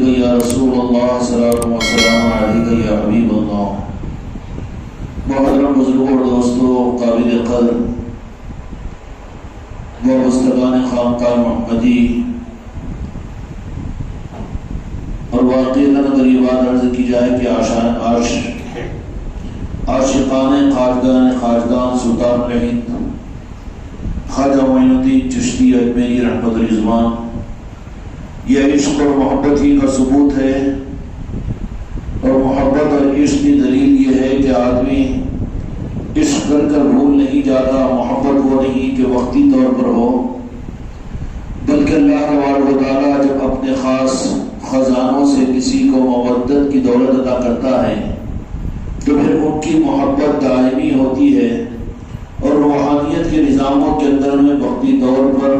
علیک یا رسول اللہ، صلاۃ و سلام علیک یا حبیب اللہ۔ محترم بزرگوں اور دوستوں، قابل قدر وابستگان خانقاہ محمدی، اور واقعی اگر یہ بات عرض کی جائے کہ عاشقان خواجگان سلطان ہند خواجہ معین الدین چشتی اجمیری رحمت الرضوان، یہ عشق اور محبت ہی کا ثبوت ہے۔ اور محبت اور عشق کی دلیل یہ ہے کہ آدمی عشق کر کر بھول نہیں جاتا۔ محبت وہ نہیں کہ وقتی طور پر ہو، بلکہ اللہ تبارک و تعالیٰ جب اپنے خاص خزانوں سے کسی کو مودت کی دولت عطا کرتا ہے تو پھر ان کی محبت دائمی ہوتی ہے، اور روحانیت کے نظاموں کے اندر میں وقتی طور پر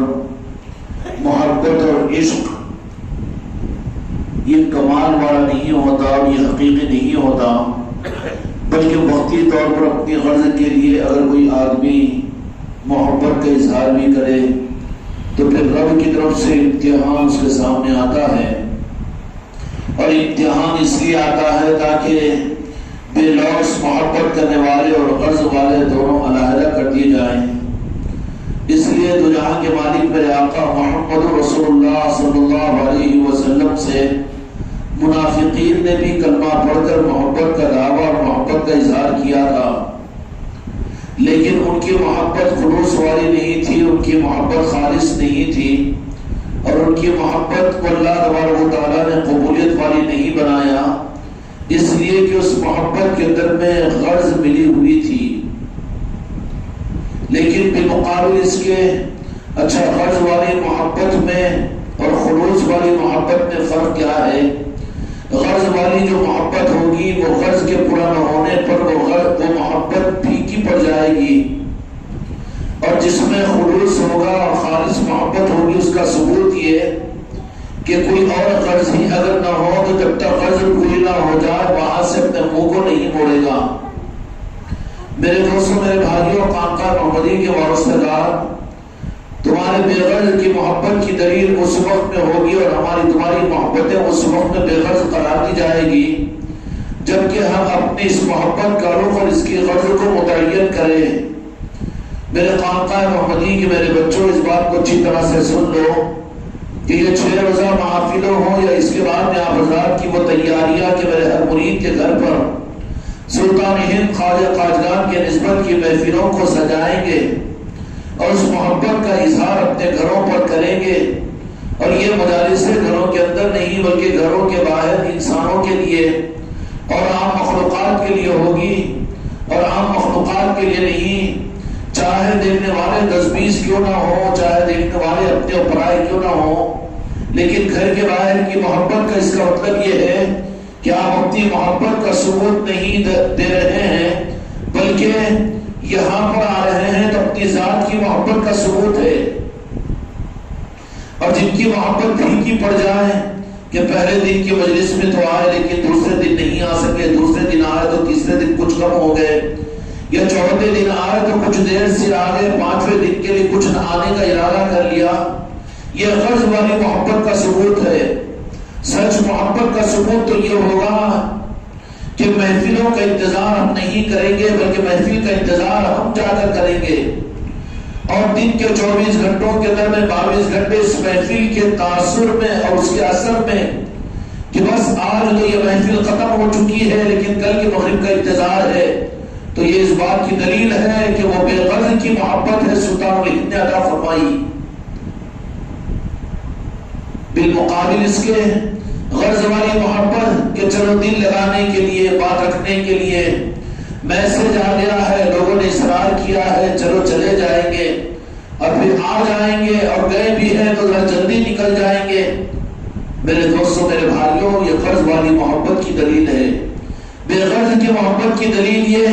محبت اور عشق یہ کمال والا نہیں ہوتا اور یہ حقیقی نہیں ہوتا، بلکہ وقتی طور پر اپنی غرض کے لیے اگر کوئی آدمی محبت کا اظہار بھی کرے تو پھر رب کی طرف سے امتحان اس کے سامنے آتا ہے، اور امتحان اس لیے آتا ہے تاکہ بے لوث محبت کرنے والے اور غرض والے دونوں علیحدہ کر دیے جائیں۔ اس لیے دو جہاں کے مالک میرے آقا محمد رسول اللہ صلی اللہ علیہ وسلم سے منافقین نے بھی کلمہ پڑھ کر محبت کا دعویٰ اور محبت کا اظہار کیا تھا، لیکن ان کی محبت خلوص والی نہیں تھی، ان کی محبت خالص نہیں تھی، اور ان کی محبت کو اللہ تبارک و تعالیٰ نے قبولیت والی نہیں بنایا، اس لیے کہ اس محبت کے اندر میں غرض ملی ہوئی تھی۔ لیکن بالمقابل اس کے اچھا غرض والی محبت میں اور خلوص والی محبت میں فرق کیا ہے؟ غرض والی جو محبت ہوگی وہ غرض کے پورا نہ ہونے پر وہ محبت پھیکی پڑ جائے گی، اور جس میں خلوص ہوگا اور خالص محبت ہوگی اس کا ثبوت یہ کہ کوئی اور غرض ہی اگر نہ ہو تو جب تک غرض پوری نہ ہو جائے وہاں سے اپنے منہ کو نہیں موڑے گا۔ میرے دوستوں، میرے بھائیوں، خانقاہ محمدی کے وابستگار، تمہارے بے غرض کی محبت کی دلیل اس وقت میں ہوگی اور تمہاری محبتیں اس وقت میں بے غرض قرار دی جائے گی جبکہ ہم اپنی اس محبت کا رخ اور اس کی غرض کو متعین کریں۔ میرے خانقاہ محمدی کے میرے بچوں، اس بات کو اچھی طرح سے سن لو کہ یہ 6 روزہ محافلوں ہوں یا اس کے بعد میں آپ حضرات کی وہ تیاریاں کہ میرے ہر مرید کے گھر پر سلطان ہند خواجہ خواجگان کے نسبت کی محفلوں کو سجائیں گے اور اس محبت کا اظہار اپنے گھروں پر کریں گے، اور یہ مجالس گھروں کے اندر نہیں بلکہ گھروں کے باہر انسانوں کے لیے اور عام مخلوقات کے لیے ہوگی، اور عام مخلوقات کے لیے نہیں، چاہے دیکھنے والے 10-20 کیوں نہ ہوں، چاہے دیکھنے والے اپنے پرائے کیوں نہ ہوں، لیکن گھر کے باہر کی محبت کا اس کا مطلب یہ ہے کہ آپ اپنی محبت کا ثبوت نہیں دے رہے ہیں بلکہ یہاں پر آ رہے ہیں تو اپنی ذات کی محبت کا ثبوت ہے۔ اور جن کی محبت پھیکی پڑ جائے کہ پہلے دن کی مجلس میں تو آئے لیکن دوسرے دن نہیں آ سکے، دوسرے دن آئے تو تیسرے دن کچھ کم ہو گئے، یا چوتھے دن آئے تو کچھ دیر سے آگے 5ویں دن کے لیے کچھ نہ آنے کا ارادہ کر لیا، یہ غرض والی محبت کا ثبوت ہے۔ سچ محبت کا ثبوت تو یہ ہوگا کہ محفلوں کا انتظار ہم نہیں کریں گے بلکہ محفل کا انتظار ہم جا کر کریں گے، اور دن کے 24 گھنٹوں کے اندر میں 22 گھنٹے اس محفل کے تاثر میں اور اس کے اثر میں کہ بس آج تو یہ محفل ختم ہو چکی ہے لیکن کل کے مغرب کا انتظار ہے، تو یہ اس بات کی دلیل ہے کہ وہ بے غرض کی محبت ہے سلطان ہند نے عطا فرمائی۔ بالمقابل اس کے غرض والی محبت کہ چلو دل لگانے کے لیے، بات رکھنے کے لیے میسج آ گیا ہے، لوگوں نے اصرار کیا ہے، چلو چلے جائیں گے اور پھر آ جائیں گے، اور گئے بھی ہیں تو ذرا جلدی نکل جائیں گے۔ میرے دوستوں، میرے بھائیوں، یہ غرض والی محبت کی دلیل ہے۔ بے غرض کی محبت کی دلیل یہ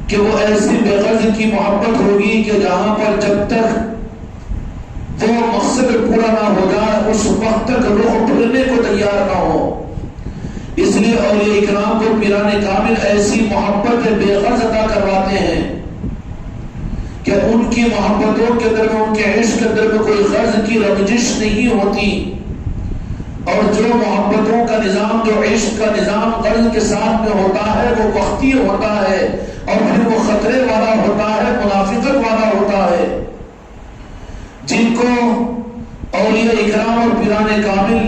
کہ وہ ایسی بے غرض کی محبت ہوگی کہ جہاں پر جب تک وہ مقصد پورا نہ ہو جائے اس وقت تک روح پھرنے کو تیار نہ ہو۔ اس لیے اولیاء اکرام کو پیران کامل ایسی محبت بے غرض عطا کرواتے ہیں کہ ان کی محبتوں کے اندر میں، ان کے عشق کے اندر میں کوئی غرض کی رنجش نہیں ہوتی، اور جو محبتوں کا نظام، جو عشق کا نظام غرض کے ساتھ میں ہوتا ہے وہ وقتی ہوتا ہے، اور پھر وہ خطرے والا ہوتا ہے، منافقت والا ہوتا ہے۔ جن کو اولیاء اکرام اور پیران کامل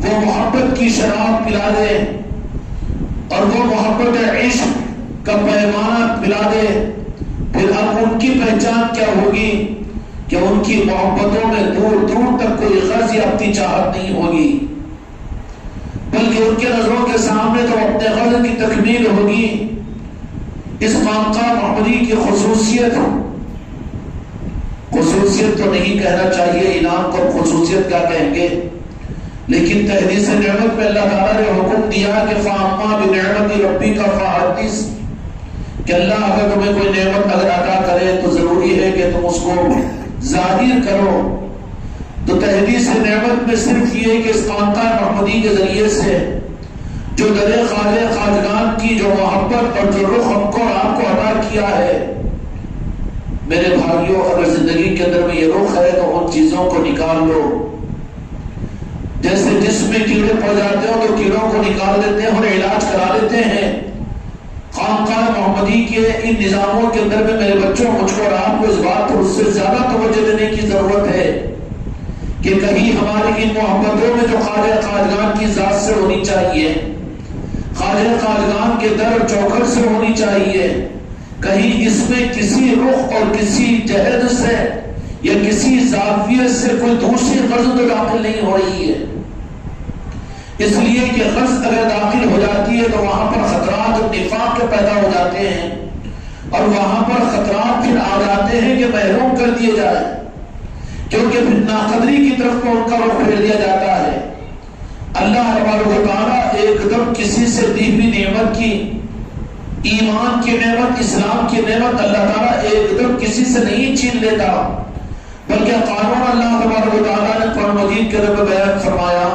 وہ محبت کی شراب پلا دے اور وہ محبت عشق کا پیمانہ پلا دے، پھر اب ان کی پہچان کیا ہوگی کہ ان کی محبتوں میں دور دور تک کوئی غرض یا اپنی چاہت نہیں ہوگی، بلکہ ان کے نظروں کے سامنے تو اپنے غرض کی تکمیل ہوگی۔ اس خانقاہ محمدی کی خصوصیت تو نہیں کہنا چاہیے، انعام کو خصوصیت کیا کہیں گے، لیکن تحدیث نعمت میں اللہ تعالیٰ نے حکم دیا کہ فَأَمَّا بِنِعْمَتِ رَبِّكَ فَحَدِّثْ، کہ اللہ اگر تمہیں کوئی نعمت اگر عطا کرے تو ضروری ہے کہ تم اس کو ظاہر کرو۔ تو تحدیث نعمت میں صرف یہ کہ اس خانقاہ محمدی کے ذریعے سے جو در خواجہ خواجگان کی جو محبت اور جو رخ ہم کو اور آپ کو عطا کیا ہے، میرے بھائیوں اگر زندگی کے اندر میں یہ رخ ہے تو ان چیزوں کو نکال لو۔ جیسے جسم میں کیڑے پڑ جاتے ہو تو کیڑوں کو نکال دیتے ہیں اور علاج کرا لیتے ہیں، خانقاہ محمدی کے ان نظاموں کے اندر میں میرے بچوں، مجھ کو اور آپ کو اس بات پر اس سے زیادہ توجہ دینے کی ضرورت ہے کہ کہیں ہماری ان محبتوں میں جو خواجہ خواجگان کی ذات سے ہونی چاہیے، خواجہ خواجگان کے در چوکھٹ سے ہونی چاہیے، کہیں اس میں کسی رخ اور کسی جہد سے یا کسی زاویے سے کوئی دوسری غرض تو داخل نہیں ہو رہی ہے۔ اس لیے کہ غرض اگر داخل ہو جاتی ہے تو وہاں پر خطرات اور نفاق کے پیدا ہو جاتے ہیں، اور وہاں پر خطرات پھر آ جاتے ہیں کہ محروم کر دیے جائے، کیونکہ پھر ناقدری کی طرف ان کا رخ پھیر دیا جاتا ہے۔ اللہ تبارک و تعالیٰ ایک دم کسی سے دی ہوئی نعمت کی، ایمان کی نعمت، اسلام کی نعمت اللہ تعالیٰ ایک دم کسی سے نہیں چھین لیتا، بلکہ قانون اللہ تبارک و تعالیٰ نے قرآن مجید کے اندر بیان فرمایا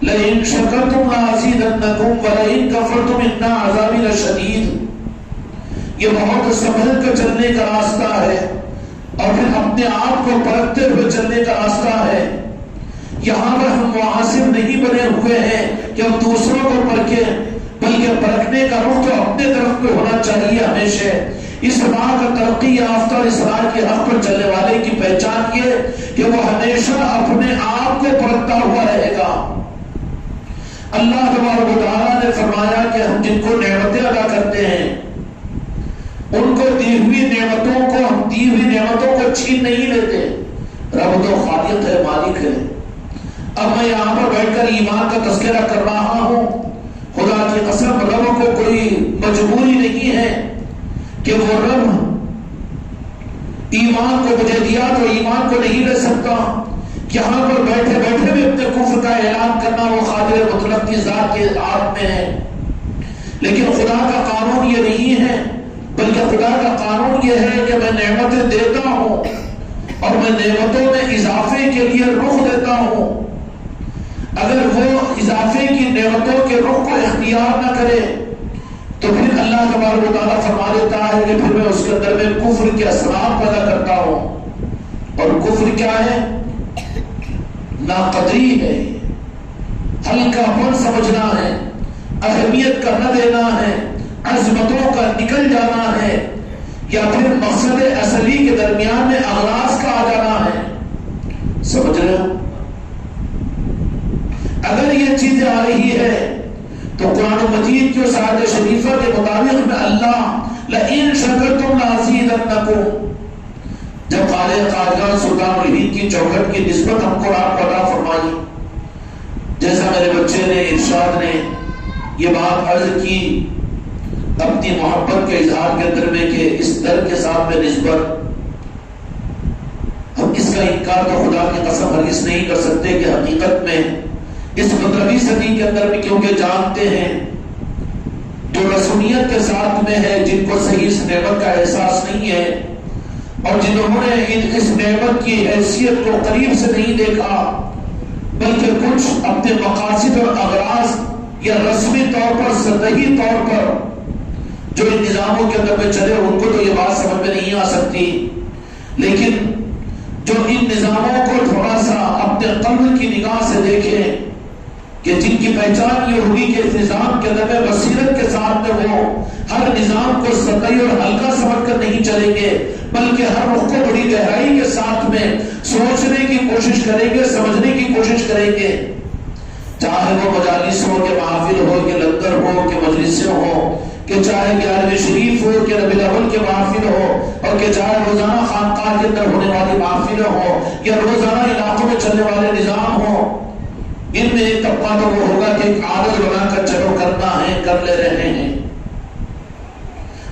لَإِن شَكَرْتُمْ لَأَزِيدَنَّكُمْ وَلَئِن كَفَرْتُمْ إِنَّ عَذَابِي لَشَدِيدٌ۔ یہ بہت سنبھل کر چلنے کا راستہ ہے، اور پھر اپنے آپ کو پرکھتے ہوئے چلنے کا راستہ ہے۔ یہاں پر ہم معاصر نہیں بنے ہوئے ہیں کہ ہم دوسروں کو پرکھیں، بلکہ پرکھنے کا رخ تو اپنے طرف پہ ہونا چاہیے ہمیشہ۔ اس بات کا ترقی یافتہ اور اصرار کے حق پر چلنے والے کی پہچان یہ کہ وہ ہمیشہ اپنے آپ کو پرکھتا ہوا رہے گا۔ اللہ تبارک و تعالیٰ نے فرمایا کہ ہم جن کو نعمتیں ادا کرتے ہیں ان کو دی ہوئی نعمتوں کو، ہم دی ہوئی نعمتوں کو چھین نہیں لیتے۔ رب تو خالق ہے، مالک ہے۔ اب میں یہاں پر بیٹھ کر ایمان کا تذکرہ کر رہا ہوں، خدا کی قسم رب کو کوئی مجبوری نہیں ہے کہ وہ رب ایمان کو مجھے دیا تو ایمان کو نہیں لے سکتا۔ یہاں پر بیٹھے بیٹھے بھی اپنے کفر کا اعلان کرنا وہ قادر مطلق کی ذات کے ہاتھ میں ہے، لیکن خدا کا قانون یہ نہیں ہے، بلکہ خدا کا قانون یہ ہے کہ میں نعمتیں دیتا ہوں اور میں نعمتوں میں اضافے کے لیے رخ دیتا ہوں۔ اگر وہ اضافے کی نعمتوں کے رخ کو اختیار نہ کرے تو پھر اللہ تبارک و تعالیٰ فرما دیتا ہے کہ پھر میں اس کے اندر میں کفر کے اثرات پیدا کرتا ہوں۔ اور کفر کیا ہے؟ ناقدری ہے، ہلکا پن سمجھنا ہے، اہمیت کا نہ دینا ہے، عظمتوں کا نکل جانا ہے، یا پھر مقصد اصلی کے درمیان میں اغراض کا آ جانا ہے۔ سمجھ رہے ہو؟ اگر یہ چیزیں آ رہی ہے تو قرآن مجید کی اس آیت شریفہ کے مطابق میں اللہ لَإِن شَكَرْتُمْ لَأَزِيدَنَّكُمْ، جب خواجہ خواجگان سلطان الہند کی چوکھٹ کی نسبت ہم کو آپ عطا فرمائی، جیسا میرے بچے نے ارشاد نے یہ بات عرض کی اپنی محبت کے اظہار کے اندر میں کہ اس در کے ساتھ میں نسبت، ہم اس کا انکار تو خدا کی قسم ہرگز نہیں کر سکتے کہ حقیقت میں اس 15ویں صدی کے اندر بھی کیونکہ جانتے ہیں جو رسولیت کے ساتھ میں ہے، جن کو صحیح اس نعمت کا احساس نہیں ہے اور جنہوں نے اس نعمت کی حیثیت کو قریب سے نہیں دیکھا، بلکہ کچھ اپنے مقاصد اور اغراض یا رسمی طور پر سطحی طور پر جو ان نظاموں کے اندر میں چلے ان کو تو یہ بات سمجھ میں نہیں آ سکتی، لیکن جو ان نظاموں کو تھوڑا سا اپنے قلب کی نگاہ سے دیکھیں کہ جن کی پہچان یہ ہوگی کہ اس نظام کے اندر میں بصیرت کے ساتھ میں وہ ہر نظام کو سطحی اور ہلکا سمجھ کر نہیں چلیں گے، بلکہ ہر رخ کو بڑی گہرائی کے ساتھ میں سوچنے کی کوشش کریں گے، سمجھنے کی کوشش کریں گے، چاہے وہ مجالس ہو کہ محافل ہو کہ لنگر ہو کہ مجلسیں ہو، کہ چاہے گیارہویں شریف ہو کہ ربیع الاول کے محافل ہو، اور کہ چاہے روزانہ خانقاہ کے اندر ہونے والی محافل ہو یا روزانہ علاقوں میں چلنے والے نظام ہو، ان میں ایک طبقہ تو وہ ہوگا کہ ایک عادت بنا کر چلو کرنا ہے، کر لے رہے ہیں،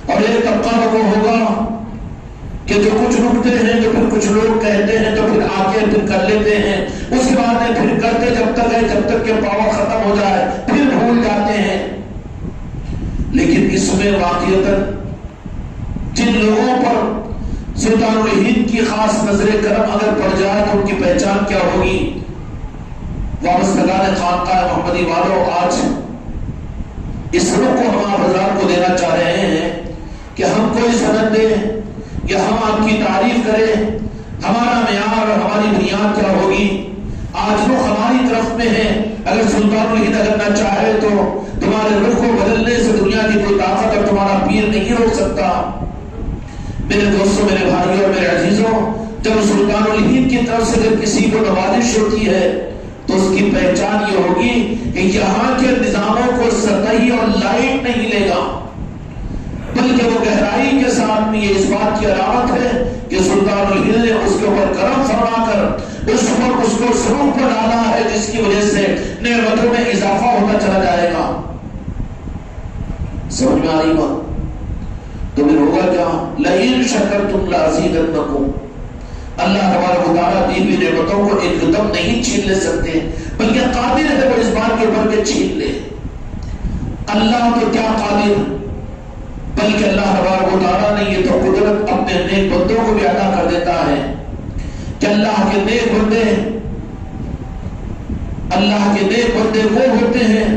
اور ایک طبقہ تو وہ ہوگا کہ جو کچھ رکتے ہیں تو پھر کچھ لوگ کہتے ہیں تو پھر آگے پھر کر لیتے ہیں، اس کے بعد میں پھر کرتے جب تک ہے جب تک کہ پاور ختم ہو جائے پھر بھول جاتے ہیں۔ لیکن اس میں واقعتاً جن لوگوں پر سلطان الہند کی خاص نظر کرم اگر پڑ جائے تو ان کی پہچان کیا ہوگی؟ وابستگان خانقاہ محمدی والوں، آج اس رخ کو ہم آپ حضرات کو دینا چاہ رہے ہیں کہ ہم کوئی سند دیں یا ہم آپ کی تعریف کریں، ہمارا معیار اور ہماری بنیاد کیا ہوگی؟ آج رخ ہماری طرف میں ہے، اگر سلطان الہند اگر نہ چاہے تو تمہارے رخ کو بدلنے سے دنیا کی کوئی طاقت اور تمہارا پیر نہیں روک سکتا۔ میرے دوستوں، میرے بھائیوں اور میرے عزیزوں، جب سلطان الہند کی طرف سے اگر کسی کو نوازش ہوتی ہے تو اس کی پہچان یہ ہوگی کہ یہاں کے نظاموں کو سطحی اور لائٹ نہیں لے گا، بلکہ وہ گہرائی کے ساتھ میں یہ اس بات کی علامت ہے کہ سلطان الہند نے اس کے اوپر کرم فرما کر اس پر اس کو سروں پر ڈالا ہے، جس کی وجہ سے نعمتوں میں اضافہ ہوتا چلا جائے گا۔ سمجھ میں آ رہی بات؟ تو پھر ہوگا کیا؟ لئن شکرتم لازیدنکم، اللہ تبارک و تعالیٰ دی ہوئی نعمتوں کو ایک دم نہیں چھین لے سکتے، بلکہ قادر ہے وہ اس بات کے اوپر کہ چھین لے۔ اللہ تو کیا قادر، بلکہ اللہ تبارک و تعالیٰ نے یہ تو قدرت اپنے نیک بندوں کو بھی عطا کر دیتا ہے کہ اللہ کے نیک بندے وہ ہوتے ہیں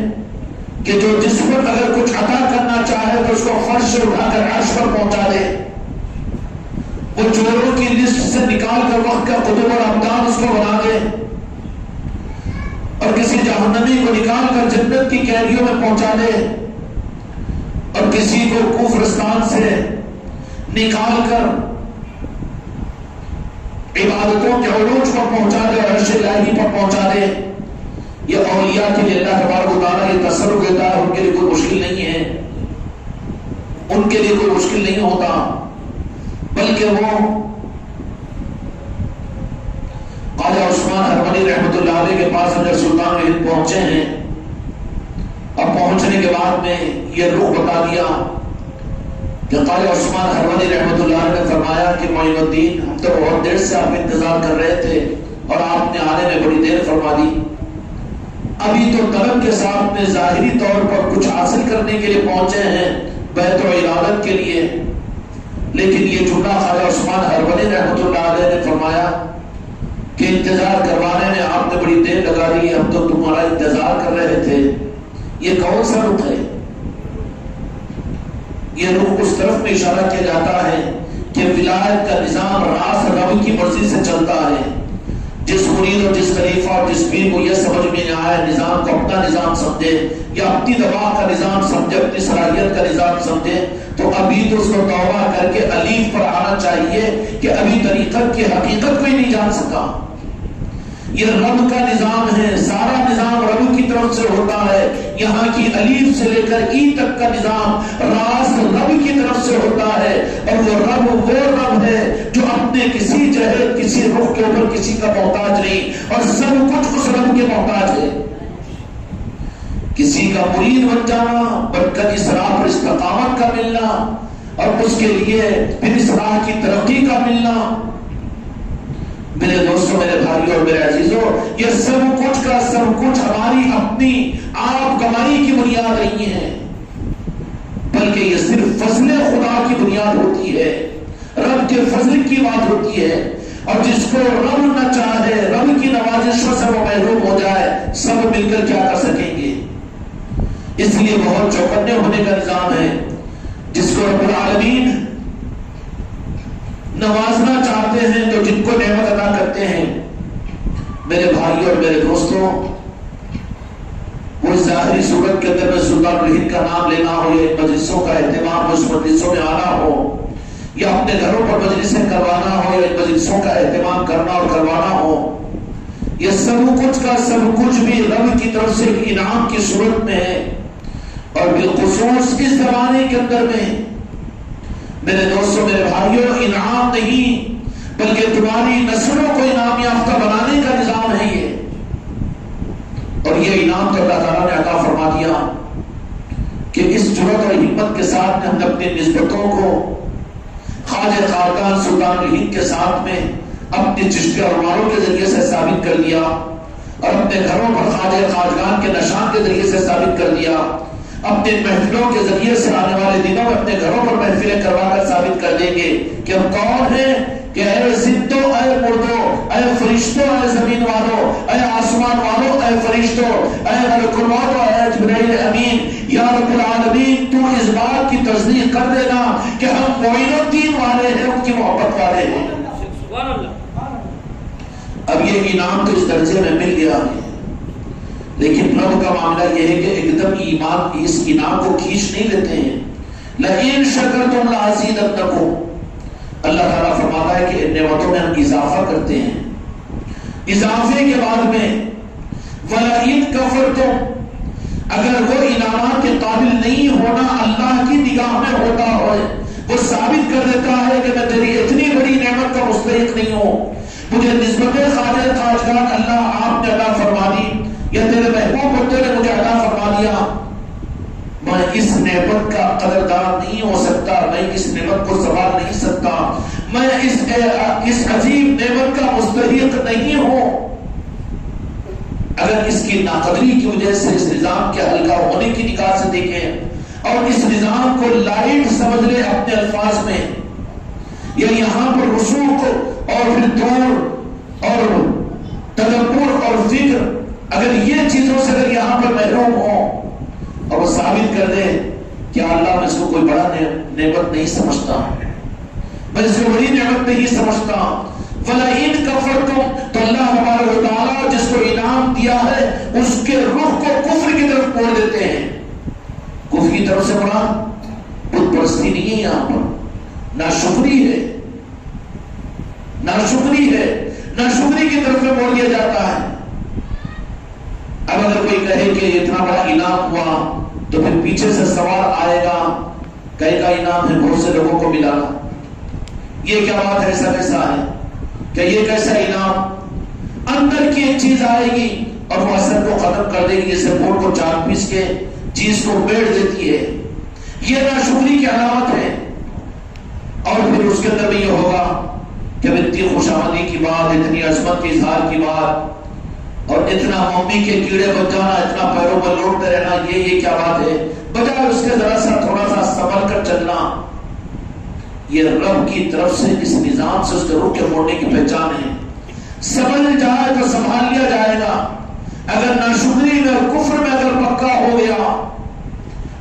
کہ جو جس پر اگر کچھ عطا کرنا چاہے تو اس کو فرش سے اٹھا کر عرش پر پہنچا دے، وہ چوروں کی لسٹ سے نکال کر وقت کا قطب اور ابدال اس کو بنا دے، اور کسی جہنمی کو نکال کر جنت کی قیدیوں میں پہنچا دے، اور کسی کو کفرستان سے نکال کر عبادتوں کے عروج پر پہنچا دے اور عرش الہی پر پہنچا دے۔ یہ اولیاء کے لیے اللہ تبارک و تعالیٰ یہ تصرف دیتا ہے، ان کے لیے کوئی مشکل نہیں ہے، ان کے لیے کوئی مشکل نہیں ہوتا، بلکہ وہ خواجہ عثمان ہرمنی رحمۃ اللہ علیہ کے پاس اگر سلطان الہند پہنچے ہیں، اب پہنچنے کے بعد میں یہ رخ بتا دیا کہ خواجہ عثمان ہرمنی رحمۃ اللہ علیہ نے فرمایا کہ معین الدین، ہم تو بہت دیر سے آپ انتظار کر رہے تھے اور آپ نے آنے میں بڑی دیر فرما دی، ابھی تو طلب کے ساتھ میں ظاہری طور پر کچھ حاصل کرنے کے لیے پہنچے ہیں، بیعت و عبادت کے لیے، لیکن یہ جملہ خواجہ عثمان ہرمنی رحمۃ اللہ علیہ نے فرمایا کہ انتظار کروانے میں آپ نے بڑی دیر لگا دی، ہم تو تمہارا انتظار کر رہے تھے۔ یہ کون سا رخ ہے؟ یہ رخ اس طرف میں اشارہ کیا جاتا ہے کہ ولایت کا نظام راز رب کی مرضی سے چلتا ہے۔ جس مرید اور جس خلیفہ اور جس پیر کو یہ سمجھ میں آئے نظام کو اپنا نظام سمجھے یا اپنی دباغ کا نظام سمجھے، اپنی صلاحیت کا نظام سمجھے، تو ابھی تو اس کو توبہ کر کے الیف پر آنا چاہیے کہ ابھی طریقت کی حقیقت کوئی نہیں جان سکا۔ یہ رب کا نظام ہے، سارا نظام رب کی طرف سے ہوتا ہے، یہاں کی الیف سے لے کر ای تک کا نظام راز رب کی طرف سے ہوتا ہے، اور وہ رب ہے جو اپنے کسی جہت کسی رخ کے اوپر کسی کا محتاج نہیں، اور سب کچھ اس رب کے محتاج ہے۔ کسی کا مرید بن جانا، بن کر اس راہ پر استقامت کا ملنا، اور اس کے لیے پھر اس راہ کی ترقی کا ملنا، میرے دوستوں، میرے بھائیوں اور میرے عزیزوں، یہ سب کچھ کا سب کچھ ہماری اپنی آپ کمائی کی بنیاد نہیں ہے، بلکہ یہ صرف فضل خدا کی بنیاد ہوتی ہے، رب کے فضل کی بات ہوتی ہے، اور جس کو رب نہ چاہے، رب کی نوازشوں سے وہ محروم ہو جائے، سب مل کر کیا کر سکیں گے؟ اس لیے بہت چوکنے ہونے کا نظام ہے، کو رب العالمین نوازنا چاہتے ہیں تو جن کو نعمت عطا کرتے ہیں میرے بھائیوں اور میرے دوستوں، وہ ظاہری صورت کے اندر میں سلطان الہند کا نام لینا ہو یا مجلسوں کا اہتمام اس مجلسوں میں آنا ہو یا اپنے گھروں پر مجلسیں کروانا ہو یا مجلسوں کا اہتمام کرنا اور کروانا ہو، یہ سب کچھ کا سب کچھ بھی رب کی طرف سے ایک انعام کی صورت میں ہے۔ اور بالخصوص اس زمانے کے اندر میں میرے دوستوں میرے بھائیوں، انعام نہیں بلکہ تمہاری نسلوں کو انعام یافتہ بنانے کا نظام ہے یہ، اور یہ انعام تو اللہ تعالیٰ نے عطا فرما دیا کہ اس جرأت اور ہمت کے ساتھ ہم نے اپنی نسبتوں کو خواجہ خاقان سلطان الہند کے ساتھ میں اپنے چشتیہ عنوانوں کے ذریعے سے ثابت کر دیا، اور اپنے گھروں پر خواجہ خاقان کے نشان کے ذریعے سے ثابت کر دیا، اپنے محفلوں کے ذریعے سے آنے والے دنوں میں اپنے گھروں پر محفلیں کروا کر ثابت کر دیں گے کہ ہم کون ہیں، کہ اے زندوں، اے مردوں، اے فرشتوں، اے زمین والوں، اے آسمان والوں، اے فرشتوں، اے ملک الموت، اے جبرائیل امین، یا رب العالمین تو اس بات کی تصدیق کر دینا کہ ہم معین الدین والے ہیں، ان کی محبت والے ہیں۔ اب یہ انعام تو اس درجے میں مل گیا ہے، لیکن رب کا معاملہ یہ ہے کہ ایک دم ایمان اس انعام کو کھینچ نہیں لیتے ہیں۔ لئن شکرتم لازیدنکم، اللہ تعالیٰ فرماتا ہے کہ ان نعمتوں میں ہم اضافہ کرتے ہیں، اضافے کے بعد میں وَلَئِن كَفَرْتُمْ، اگر وہ انعامات کے قابل نہیں ہونا اللہ کی نگاہ میں ہوتا ہے، وہ ثابت کر دیتا ہے کہ میں تیری اتنی بڑی نعمت کا مستحق نہیں ہوں، مجھے نسبت خواجہ خاقان اللہ آپ نے عطا فرما دی یا تیرے محبوب بندے نے مجھے عطا فرما دیا، میں اس نعمت کا قدردان نہیں ہو سکتا، میں اس نعمت کو سنبھال نہیں سکتا، میں اس عظیم نعمت کا مستحق نہیں ہوں۔ اگر اس کی ناقدری کی وجہ سے اس نظام کے ہلکا ہونے کی نگاہ سے دیکھیں اور اس نظام کو لائٹ سمجھ لیں اپنے الفاظ میں، یا یہاں پر رسوخ اور پھر دور اور تدبر اور فکر، اگر یہ چیزوں سے اگر یہاں پر محروم ہوں اور وہ ثابت کر دے کہ اللہ میں اس کو کوئی بڑا نعمت نہیں سمجھتا، میں اس کو بڑی نعمت نہیں سمجھتا، وَلَئِن كَفَرْتُمْ، تو اللہ تبارک و تعالیٰ جس کو انعام دیا ہے اس کے رخ کو کفر کی طرف موڑ دیتے ہیں۔ کفر کی طرف سے بڑا بت پرستی نہیں ہے، یہاں پر ناشکری ہے، ناشکری ہے، ناشکری کی طرف میں موڑ دیا جاتا ہے۔ اب اگر کوئی کہے کہ اتنا بڑا انعام ہوا تو پھر پیچھے سے سوال آئے گا، کئی کا انعام ہے بہت سے لوگوں کو ملا، یہ کیا بات ہے، ایسا کیسا ہے، کہ یہ کیسا انعام؟ اندر کی ایک چیز آئے گی اور وہ اثر کو ختم کر دے گی، جیسے بورڈ کو چار پیس کے چیز کو بیڑ دیتی ہے، یہ ناشکری کی علامت ہے۔ اور پھر اس کے اندر بھی یہ ہوگا کہ اتنی خوشامدی کی بات، اتنی عظمت کے اظہار کی بات اور اتنا ممی کے کیڑے بچ جانا، اتنا پیروں پر لوٹتے رہنا، یہ کیا بات ہے؟ بجائے اس کے ذرا سا تھوڑا سا سنبھل کر چلنا، یہ رب کی طرف سے اس نظام سے اس کے رخ کے موڑنے کی پہچان ہے۔ سمجھ جائے تو سنبھال لیا جائے گا، اگر ناشکری میں اور کفر میں اگر پکا ہو گیا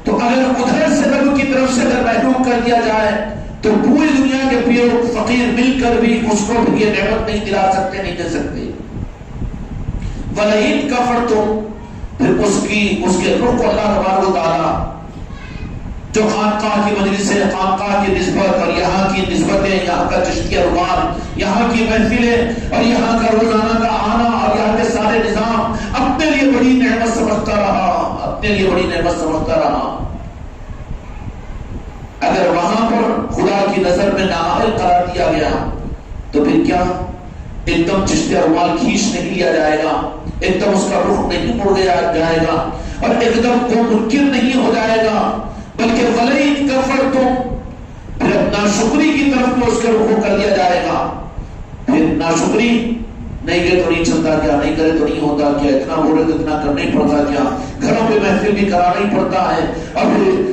تو اگر ادھر سے رب کی طرف سے اگر محروم کر دیا جائے تو پوری دنیا کے پیر فقیر مل کر بھی اس کو یہ نعمت نہیں دلا سکتے، نہیں دے سکتے۔ وَلَئِن كَفَرْتُمْ، پھر اس کے رخ کو اللہ تبارک و تعالیٰ جو خانقاہ کی مجلسیں، خانقاہ کی نسبت اور یہاں کی نسبتیں، یہاں کا چشتیہ عنوان، یہاں کی محفلیں اور یہاں کا روزانہ کا آنا اور یہاں کے سارے نظام اپنے لیے بڑی نعمت سمجھتا رہا، اپنے لیے بڑی نعمت سمجھتا رہا۔ اگر وہاں پر خدا کی نظر میں نااہل قرار دیا گیا تو پھر کیا ایک دم چشتیہ عنوان کھینچ نہیں لیا جائے گا، ایک دم اس کا رخ نہیں مڑ جائے گا اور ایک دم وہ منکر نہیں ہو جائے گا، بلکہ وَلَئِن كَفَرْتُمْ، پھر ناشکری کی طرف میں اس کے رخ کر دیا جائے گا۔ پھر ناشکری نہیں گئے تو نہیں چلتا کیا، نہیں کرے تو نہیں ہوتا کیا، اتنا بولے تو اتنا کرنا ہی پڑتا کیا، گھروں پہ محفل بھی کرانا ہی پڑتا ہے، اور پھر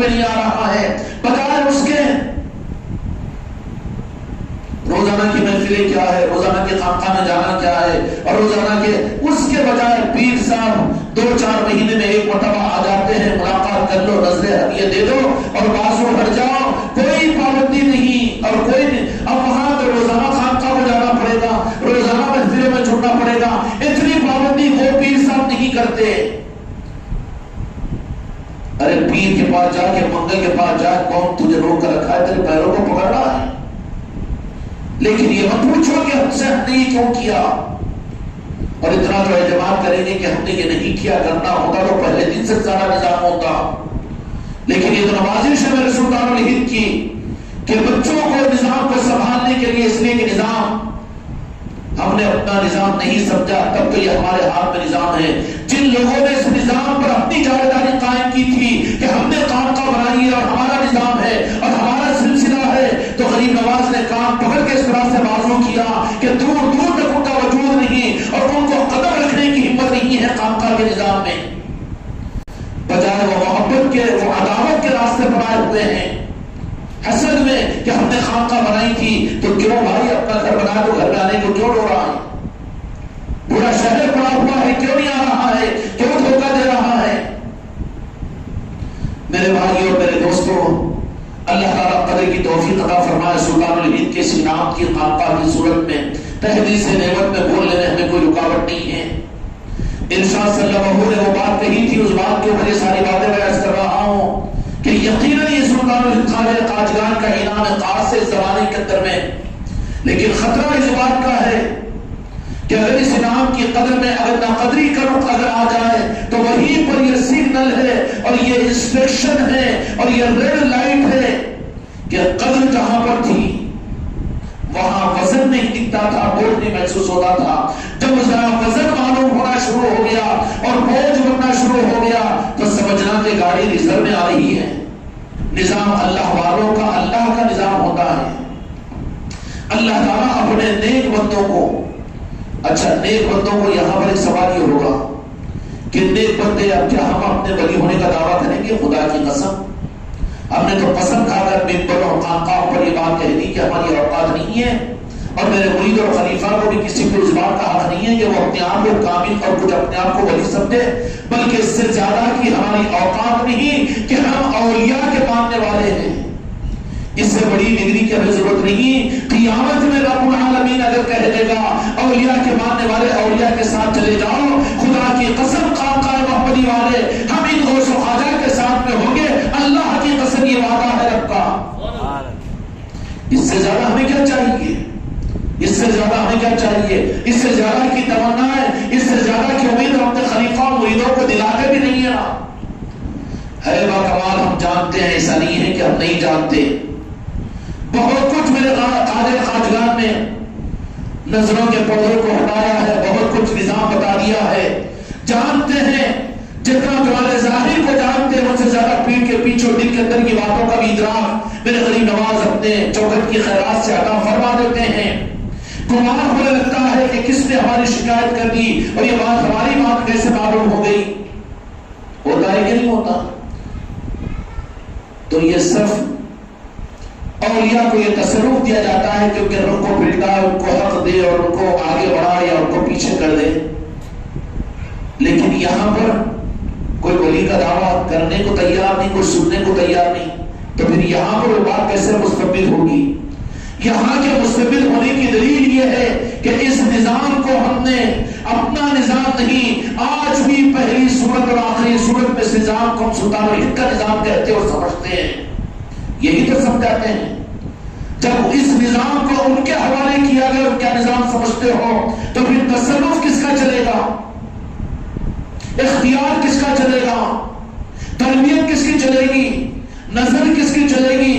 میں نہیں آ رہا ہے، بجائے اس کے روزانہ کی محفلیں کیا ہے، روزانہ کے خانقاہ میں جانا کیا ہے، اور روزانہ کے اس کے بجائے پیر صاحب 2-4 مہینے میں ایک مرتبہ آ جاتے ہیں، ملاقات کر لو، نظر ہدیہ دے دو اور بازو ہٹ جاؤ، کوئی پابندی نہیں اور کوئی نہیں۔ اب وہاں تو روزانہ خانقاہ میں جانا پڑے گا، روزانہ محفلوں میں چھوڑنا پڑے گا، اتنی پابندی وہ پیر صاحب نہیں کرتے۔ ارے پیر کے پاس جا کے، منگل کے پاس جا، کون تجھے روک کر رکھا ہے؟ تیرے پیروں کو پکڑ رہا ہے؟ لیکن یہ مت پوچھو کہ ہم سے ہم نے یہ کیوں کیا، اور اتنا تو اعتماد کریں گے کہ ہم نے یہ نہیں کیا، کرنا ہوتا تو پہلے دن سے سارا نظام ہوتا۔ لیکن یہ تو نوازش ہے میرے سلطان الہند کی کہ بچوں کو نظام کو سنبھالنے کے لیے، اس لیے کہ نظام ہم نے اپنا نظام نہیں سمجھا، تب تو یہ ہمارے ہاتھ میں نظام ہے۔ جن لوگوں نے اس نظام پر اپنی جائیدادی قائم کی تھی کہ ہم نے خانقاہ بنائی ہے اور ہمارا نظام ہے اور ہمارا سلسلہ ہے، تو غریب نواز نے کام پکڑ کے اس طرح سے بازو کیا کہ دور دور تک ان کا وجود نہیں اور ان کو قدم رکھنے کی ہمت نہیں ہے خانقاہ کے نظام میں، بجائے وہ محبت کے، وہ عداوت کے راستے پر آئے ہوئے ہیں، حسد میں کہ ہم نے خانقاہ بنائی تھی تو کیوں بھائی اپنا گھر بنا تو گھر میں آنے کو کیوں ڈو رہا ہے؟ پورا شہر پڑا ہوا ہے، کیوں نہیں آ رہا ہے؟ کیوں دھوکہ دے رہا ہے؟ میرے بھائی اور میرے دوستوں، اللہ تعالیٰ قدر کی توفیق عطا فرمائے۔ سلطان الہند کے سینام کی خانقاہ کی صورت میں تحدیث نعمت میں بولنے میں ہمیں کوئی رکاوٹ نہیں ہے۔ ارشاد صلی اللہ علیہ وسلم نے وہ بات کہی تھی، اس بات کے اوپر یہ ساری باتیں میں عرض کر رہا ہوں کہ یقیناً یہ سلطان الہند خواجہ قاجگان کا انعام خاص ہے اس زمانے کے اندر میں، لیکن خطرہ اس بات کا ہے کہ اگر اس انعام کی قدر میں اگر ناقدری کرو اگر آ جائے تو وہیں پر یہ سگنل ہے اور یہ انسپیکشن ہے اور یہ ریڈ لائٹ ہے کہ قدر جہاں پر تھی وہاں وزن نہیں دکھتا تھا، بوجھ نہیں محسوس ہوتا تھا۔ جب ذرا وزن معلوم ہونا شروع ہو گیا اور بوجھ بننا شروع ہو گیا تو سمجھنا کہ گاڑی ریزرو میں آ رہی ہے۔ نظام اللہ والوں کا، اللہ کا نظام ہوتا ہے۔ اللہ تعالیٰ اپنے نیک بندوں کو، اچھا نیک بندوں کو یہاں پر ایک سوال یہ ہوگا کہ نیک بندے، اب کیا ہم اپنے ولی ہونے کا دعویٰ کریں گے؟ خدا کی قسم ہم نے تو قسم کھا کر ممبر اور خانقاہوں پر یہ بات کہہ دی کہ ہماری اوقات نہیں ہے، اور میرے مرید اور خلیفہ کو بھی کسی کو اس بات کا حق نہیں ہے کہ وہ اپنے آپ کو کامل اور کچھ اپنے آپ کو ولی سمجھے، بلکہ اس سے زیادہ کی ہماری اوقات نہیں کہ ہم اولیاء کے ماننے والے ہیں۔ اس سے بڑی ڈگری کی ہمیں ضرورت نہیں۔ قیامت میں رب العالمین اگر کہہ دے گا اولیاء کے ماننے والے اولیاء کے ساتھ چلے جاؤ، خدا کی قسم خانقاہ محمدی والے ہم ان غوث و خواجہ کے ساتھ میں ہوں گے، اللہ کی قسم یہ وعدہ ہے رب کا۔ اس سے زیادہ ہمیں کیا چاہیے؟ اس سے زیادہ ہمیں کیا چاہیے؟ اس سے زیادہ کی تمنا ہے، اس سے زیادہ کی امید اپنے خلیفہ اور مریدوں کو دلاتے بھی نہیں ہے با کمال ہم جانتے ہیں، ایسا نہیں ہے کہ ہم نہیں جانتے۔ بہت کچھ میرے خواجہ خاجگان نے نظروں کے پردوں کو ہٹایا ہے، بہت کچھ نظام بتا دیا ہے، جانتے ہیں جتنا تمہارے ظاہر کو جانتے ہیں ان سے زیادہ پیٹ کے پیچھے دل کے اندر کی باتوں کا بھی ادراک میرے غریب نواز اپنے چوکھٹ کی خیرات سے عطا فرما دیتے ہیں۔ گمان ہونے لگتا ہے کہ کس نے ہماری شکایت کر دی اور یہ بات ہماری بات کیسے معلوم ہو گئی؟ ہوتا ہے کہ نہیں ہوتا؟ تو یہ صرف اولیاء کو یہ تصرف دیا جاتا ہے کہ ان کو بلٹا، ان کو حق دے اور ان کو آگے بڑھا یا ان کو پیچھے کر دے، لیکن یہاں پر کوئی ولی کا دعویٰ کرنے کو تیار نہیں، کوئی سننے کو تیار نہیں، تو پھر یہاں پر وہ بات کیسے مستقبل ہوگی؟ یہاں کے مستقبل ہونے کی دلیل یہ ہے کہ اس نظام کو ہم نے اپنا نظام نہیں، آج بھی پہلی صورت اور آخری صورت میں اس نظام کو ہم سلطان الہند کا نظام کہتے اور سمجھتے ہیں، یہی تو سمجھاتے ہیں۔ جب اس نظام کو ان کے حوالے کیا گیا، ان کا نظام سمجھتے ہو تو پھر تصرف کس کا چلے گا؟ اختیار کس کا چلے گا؟ تربیت کس کی چلے گی؟ نظر کس کی چلے گی؟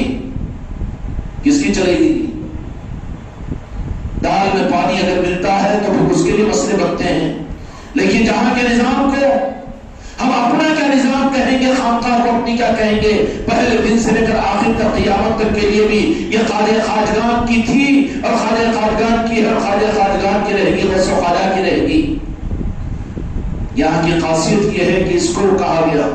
کس کی چلے گی؟ دال میں پانی اگر ملتا ہے تو پھر اس کے لیے مسئلے بنتے ہیں، لیکن جہاں کے نظام کو ہم اپنا کیا نظام کہیں گے، خانقاہ کو اپنی کیا کہیں گے، پہلے دن سے لے کر آخر تک قیامت تک کے لیے بھی یہ خواجہ خاجگان کی تھی اور خواجہ خاجگان کی ہر خواجہ خاجگان کی رہے گی، غوث و خواجہ کی رہے گی۔ یہاں کی خاصیت یہ ہے کہ اس کو کہا گیا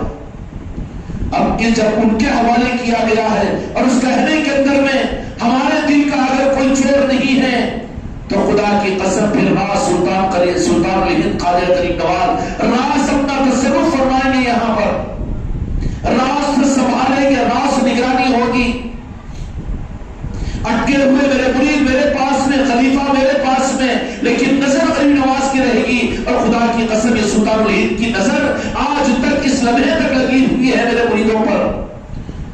اب یہ جب ان کے حوالے کیا گیا ہے اور اس کہنے کے اندر میں ہمارے دل کا اگر کوئی چور نہیں ہے تو خدا کی قسم پھر راز سلطان الہند خواجہ غریب نواز راز اپنا تصرف فرمائیں گے، یہاں پر راز سے سنبھالیں گے، راز نگرانی ہوگی۔ اٹکے ہوئے میرے مرید میرے پاس میں، خلیفہ میرے پاس میں، لیکن نظر غریب نواز کی رہے گی۔ اور خدا کی قسم یہ سلطان الہند کی نظر آج تک اس لمحے تک لگی ہوئی ہے میرے مریدوں پر۔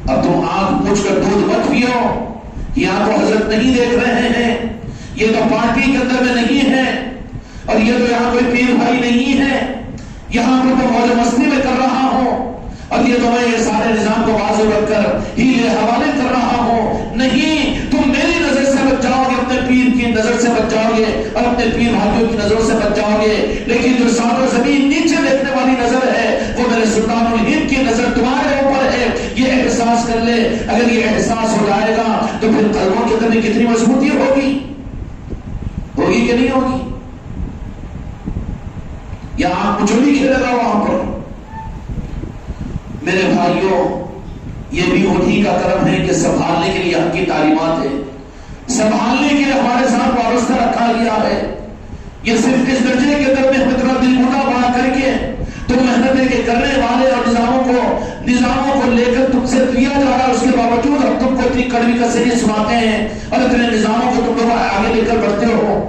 اب تم آنکھ پوچھ کر دودھ مت پیو، یہاں تو حضرت نہیں دیکھ رہے ہیں، یہ تو پارٹی کے اندر میں نہیں ہے، اور یہ تو یہاں کوئی پیر بھائی نہیں ہے، یہاں پر تو موج مستی میں کر رہا ہوں، اور یہ تو میں یہ سارے نظام کو بازو رکھ کر ہیلے حوالے کر رہا ہوں۔ نہیں، تم میری نظر سے بچ جاؤ گے، اپنے پیر کی نظر سے بچ جاؤ گے، اور اپنے پیر بھائیوں کی نظروں سے بچ جاؤ گے، لیکن جو سارا زمین نیچے دیکھنے والی نظر ہے وہ میرے سلطان الہند کی نظر تمہارے اوپر ہے۔ یہ احساس کر لے، اگر یہ احساس ہو جائے گا تو پھر قلبوں کے اندر کتنی مضبوطی ہوگی کہ نہیں ہوگی؟ یہاں کچولی کھیلے گا وہاں پر۔ میرے بھائیوں، یہ بھی انہی کا کرم ہے کہ سنبھالنے کے لیے ہم کی تعلیمات ہے، سنبھالنے کے لیے ہمارے ساتھ وابستہ رکھا گیا ہے۔ یہ صرف اس درجے کے اندر میں اتنا دل مردہ بنا کر کے تم محنتیں کے کرنے والے اور نظاموں کو لے کر تم سے لیا جا رہا ہے، اس کے باوجود ہم تم کو اتنی کڑوی کسری سناتے ہیں اور اتنے نظاموں کو تم لوگ آگے لے کر بڑھتے ہو۔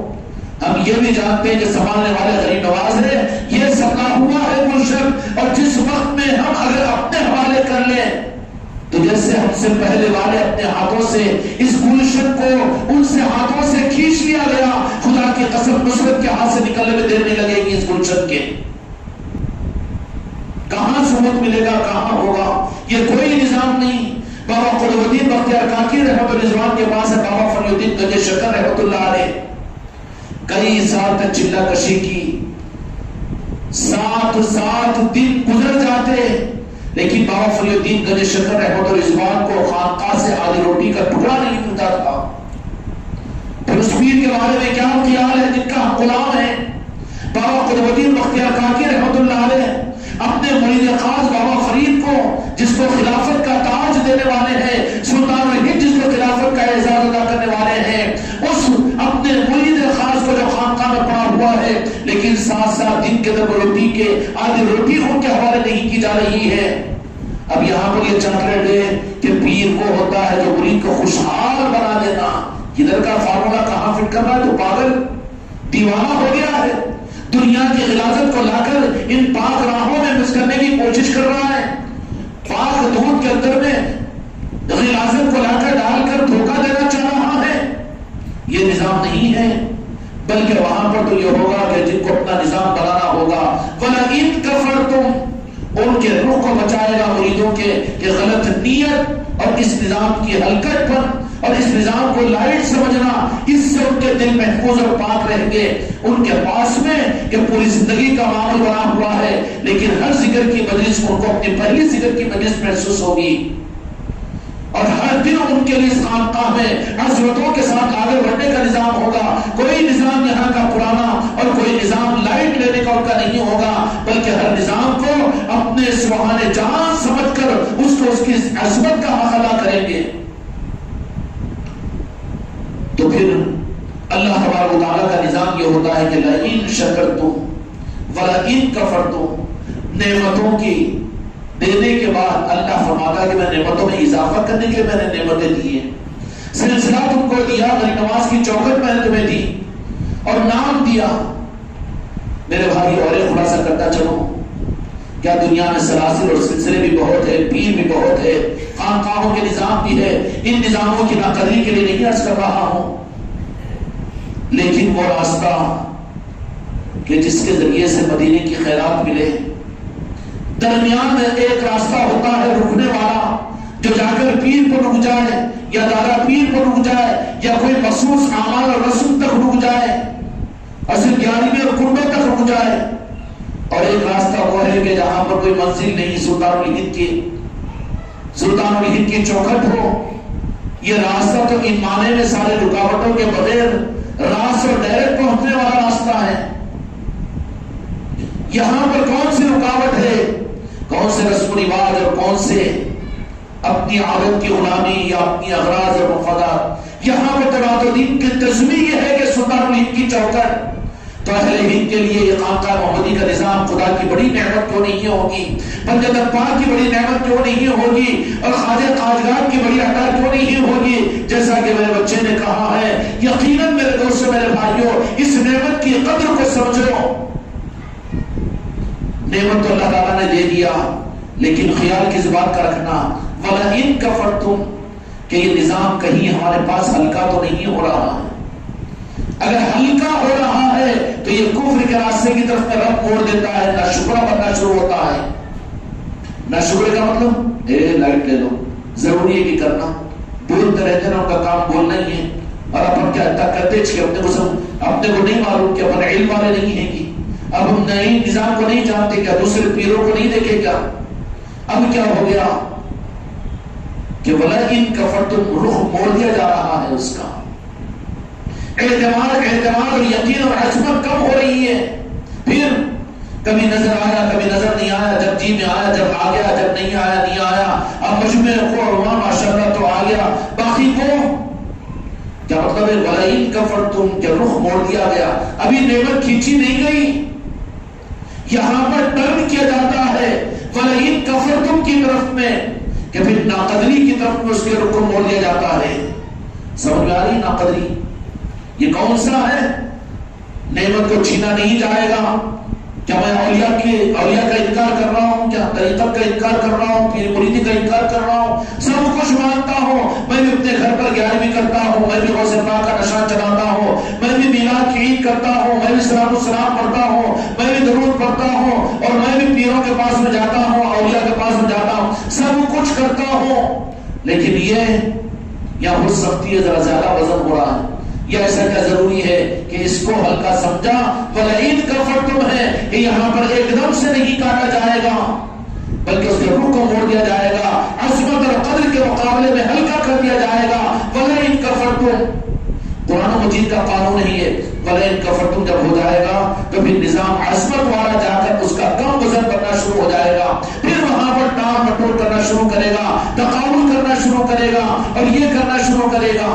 ہم یہ بھی جانتے ہیں کہ سنبھالنے والے غریب نواز ہے، یہ سپنا ہوا ہے مرشد، اور جس وقت میں ہم اگر اپنے حوالے کر لیں تو جیسے ہم سے پہلے والے اپنے ہاتھوں سے اس گلشن کو ان سے ہاتھوں سے کھینچ لیا گیا، خدا کی قسم نصرت کے ہاتھ سے نکلنے میں دیر نہیں لگے گی۔ اس گلشن کے کہاں ثبوت ملے گا، کہاں ہوگا؟ یہ کوئی نظام نہیں۔ بابا قطب الدین بختیار کاکی رحمت الرضوان کے پاس ہے بابا فضل الدین گنج شکر رحمت اللہ علیہ، کئی سال تک چلہ کشی کی، 7 دن گزر جاتے، لیکن بابا فضل الدین گنج شکر رحمت الرضوان کو خانقاہ سے آدھی روٹی کا ٹکڑا نہیں ملتا تھا۔ پھر اس پیر کے بارے میں کیا خیال ہے جن کا ہم غلام ہیں؟ بابا قطب الدین بختیار کاکی رحمت اللہ علیہ اپنے مرید خاص بابا فرید کو، جس کو خلافت کا تاج دینے والے ہیں، سلطان الہند جس کو خلافت کا اعزاز ادا کرنے والے ہیں، اس اپنے مرید خاص کو جو خانقاہ میں پڑا ہوا ہے، لیکن 7 دن کے اندر روٹی کے آدھی روٹی ان کے حوالے نہیں کی جا رہی ہے۔ اب یہاں پر یہ چاکلیٹ ہے کہ پیر کو ہوتا ہے جو مرید کو خوشحال بنا دینا، ادھر کا فارمولا کہاں فٹ کر رہا ہے؟ تو پاگل دیوانہ ہو گیا ہے، دنیا کی غلاظت کو لا کر ان پاک راہوں میں مکس کرنے کی کوشش کر رہا ہے، پاک دودھ کے اندر میں غلاظت کو لا کر ڈال کر دھوکہ دینا چاہ رہا ہے۔ یہ نظام نہیں ہے، بلکہ وہاں پر تو یہ ہوگا کہ جن کو اپنا نظام بنانا ہوگا وَلَئِن كَفَرْتُمْ، ان کے روح کو بچائے گا مریدوں کے کہ غلط نیت اور اس نظام کی حلقت پر اور اس نظام کو لائٹ سمجھنا، اس سے ان کے دل محفوظ اور پاک رہیں گے۔ ان کے پاس میں کہ پوری زندگی کا معامل بنا ہوا ہے، لیکن ہر ذکر کی مجلس ان کو اپنی پہلی ذکر کی مجلس محسوس ہوگی، اور ہر دن ان کے لیے اس خانقاہ میں حضرتوں کے ساتھ آگے بڑھنے کا نظام ہوگا۔ کوئی نظام یہاں کا پرانا اور کوئی نظام لائٹ لینے کا ان کا نہیں ہوگا، بلکہ ہر نظام کو اپنے سبحان جہاں سمجھ کر اس کو اس کی عظمت کا حق ادا کریں گے۔ تو پھر اللہ تبارک و تعالیٰ کا نظام یہ ہوتا ہے کہ لئن شکرتم ولئن کفرتم، نعمتوں کی دینے کے بعد اللہ فرماتا کہ میں نعمتوں میں اضافہ کرنے کے لیے میں نے نعمتیں دی ہیں، سلسلہ تم کو دیا، غریب نواز کی چوکھٹ میں نے تمہیں دی اور نام دیا۔ میرے بھائی اور ایک خلاصہ کرتا چلو، کیا دنیا میں سلاسل اور سلسلے بھی بہت ہے، پیر بھی بہت ہے، خانقاہوں کے نظام بھی ہے، ان نظاموں کی ناقدری کے لیے نہیں عرض کر رہا ہوں، لیکن وہ راستہ کہ جس کے ذریعے سے مدینے کی خیرات ملے، درمیان میں ایک راستہ ہوتا ہے رکنے والا، جو جا کر پیر پر رک جائے یا دادا پیر پر رک جائے یا کوئی مخصوص اعمال اور رسم تک رک جائے، اصل گیاری میں اور کنڈوں تک رک جائے، اور ایک راستہ وہ ہے کہ جہاں پر کوئی منزل نہیں، سلطان الہند کی چوکھٹ ہو۔ یہ راستہ تو ان معنی میں سارے رکاوٹوں کے بغیر راست اور ڈائریکٹ پہنچنے والا راستہ ہے۔ یہاں پر کون سی رکاوٹ ہے، کون سے رسم و رواج اور کون سے اپنی عادت کی غلامی یا اپنی اغراض اور مفادات. یہاں پہ تناظر دین کی تجزیہ یہ ہے کہ سلطان الہند کی چوکٹ تو اہل ہند کے لیے یہ خانقاہ محمدی کا نظام خدا کی بڑی نعمت کیوں نہیں ہوگی, پنجاب پاک کی بڑی نعمت کیوں نہیں ہوگی, اور خواجہ قاجگان کی بڑی عطا کیوں نہیں ہوگی. جیسا کہ میرے بچے نے کہا ہے, یقیناً میرے دوستوں میرے بھائیوں, اس نعمت کی قدر کو سمجھو. نعمت تو اللہ تعالیٰ نے دے دیا, لیکن خیال کس بات کا رکھنا, وَلَئِن كَفَرْتُمْ, کہ یہ نظام کہیں ہمارے پاس ہلکا تو نہیں ہو رہا ہے. اگر ہلکا ہو رہا ہے تو یہ کفر کے راستے کی طرف میں رب موڑ دیتا ہے, نہ شکرہ بننا شروع ہوتا ہے. نہ شکر کا مطلب لائٹ لے لو, ضروری ہے کہ کرنا, بولتے رہتے نا, ان کا کام بولنا ہی ہے. اور اپن کیا کرتے کہ اپنے کو نہیں معلوم کہ اپن علم والے نہیں ہیں کہ اب ہم نئی نظام کو نہیں جانتے کیا, دوسرے پیروں کو نہیں دیکھے کیا. اب کیا ہو گیا کہ وَلَئِن كَفَرْتُمْ, رخ موڑ دیا جا رہا ہے اس کا. اعتماد اور یقین اور عظمت کم ہو رہی ہے. پھر کبھی نظر آیا کبھی نظر نہیں آیا, جب جی میں آیا جب آ گیا, جب نہیں آیا نہیں آیا. اب مجمع قرآن ماشاءاللہ تو آ گیا, باقی کو کیا مطلب ہے وَلَئِن كَفَرْتُمْ, کہ رخ موڑ دیا گیا, ابھی نعمت کھینچی نہیں گئی. یہاں پر ٹرن کیا جاتا ہے وَلَئِن كَفَرْتُمْ کی طرف میں, کہ پھر ناقدری کی طرف میں اس کے رخ کو موڑ دیا جاتا ہے. سمجھ میں آ رہی ناقدری یہ کون سا ہے؟ نعمت کو چھینا نہیں جائے گا. کیا میں اولیاء کا انکار کر رہا ہوں, کیا طریقت کا انکار کر رہا ہوں, پیر مریدی کا انکار کر رہا ہوں؟ سب کچھ مانتا ہوں. میں بھی اپنے گھر پر گیارہویں کرتا ہوں, میں بھی غوث پاک کا نشان چلاتا ہوں, میں بھی میلاد کی عید کرتا ہوں, میں بھی صلاۃ السلام پڑھتا ہوں, میں بھی درود پڑھتا ہوں, اور میں بھی پیروں کے پاس میں جاتا ہوں, اولیاء کے پاس میں جاتا ہوں, سب کچھ کرتا ہوں. لیکن یہ یا ہو سکتی ہے ذرا زیادہ وزن ہو رہا ہے, یا ایسا کیا ضروری ہے کہ اس کو ہلکا سمجھا. وَلَئِن كَفَرْتُمْ ہے کہ یہاں پر ایک دم سے نہیں کاٹا جائے گا, بلکہ اس کے روح کو موڑ دیا جائے گا, عظمت اور قدر کے مقابلے میں ہلکا کر دیا جائے گا. وَلَئِن كَفَرْتُمْ قرآن مجید کا قانون نہیں ہے. وَلَئِن كَفَرْتُمْ جب ہو جائے گا تو پھر نظام عظمت والا جا کر اس کا کم وزن بننا شروع ہو جائے گا. پھر وہاں پر ٹال مٹول کرنا شروع کرے گا, تقابل کرنا شروع کرے گا, اور یہ کرنا شروع کرے گا.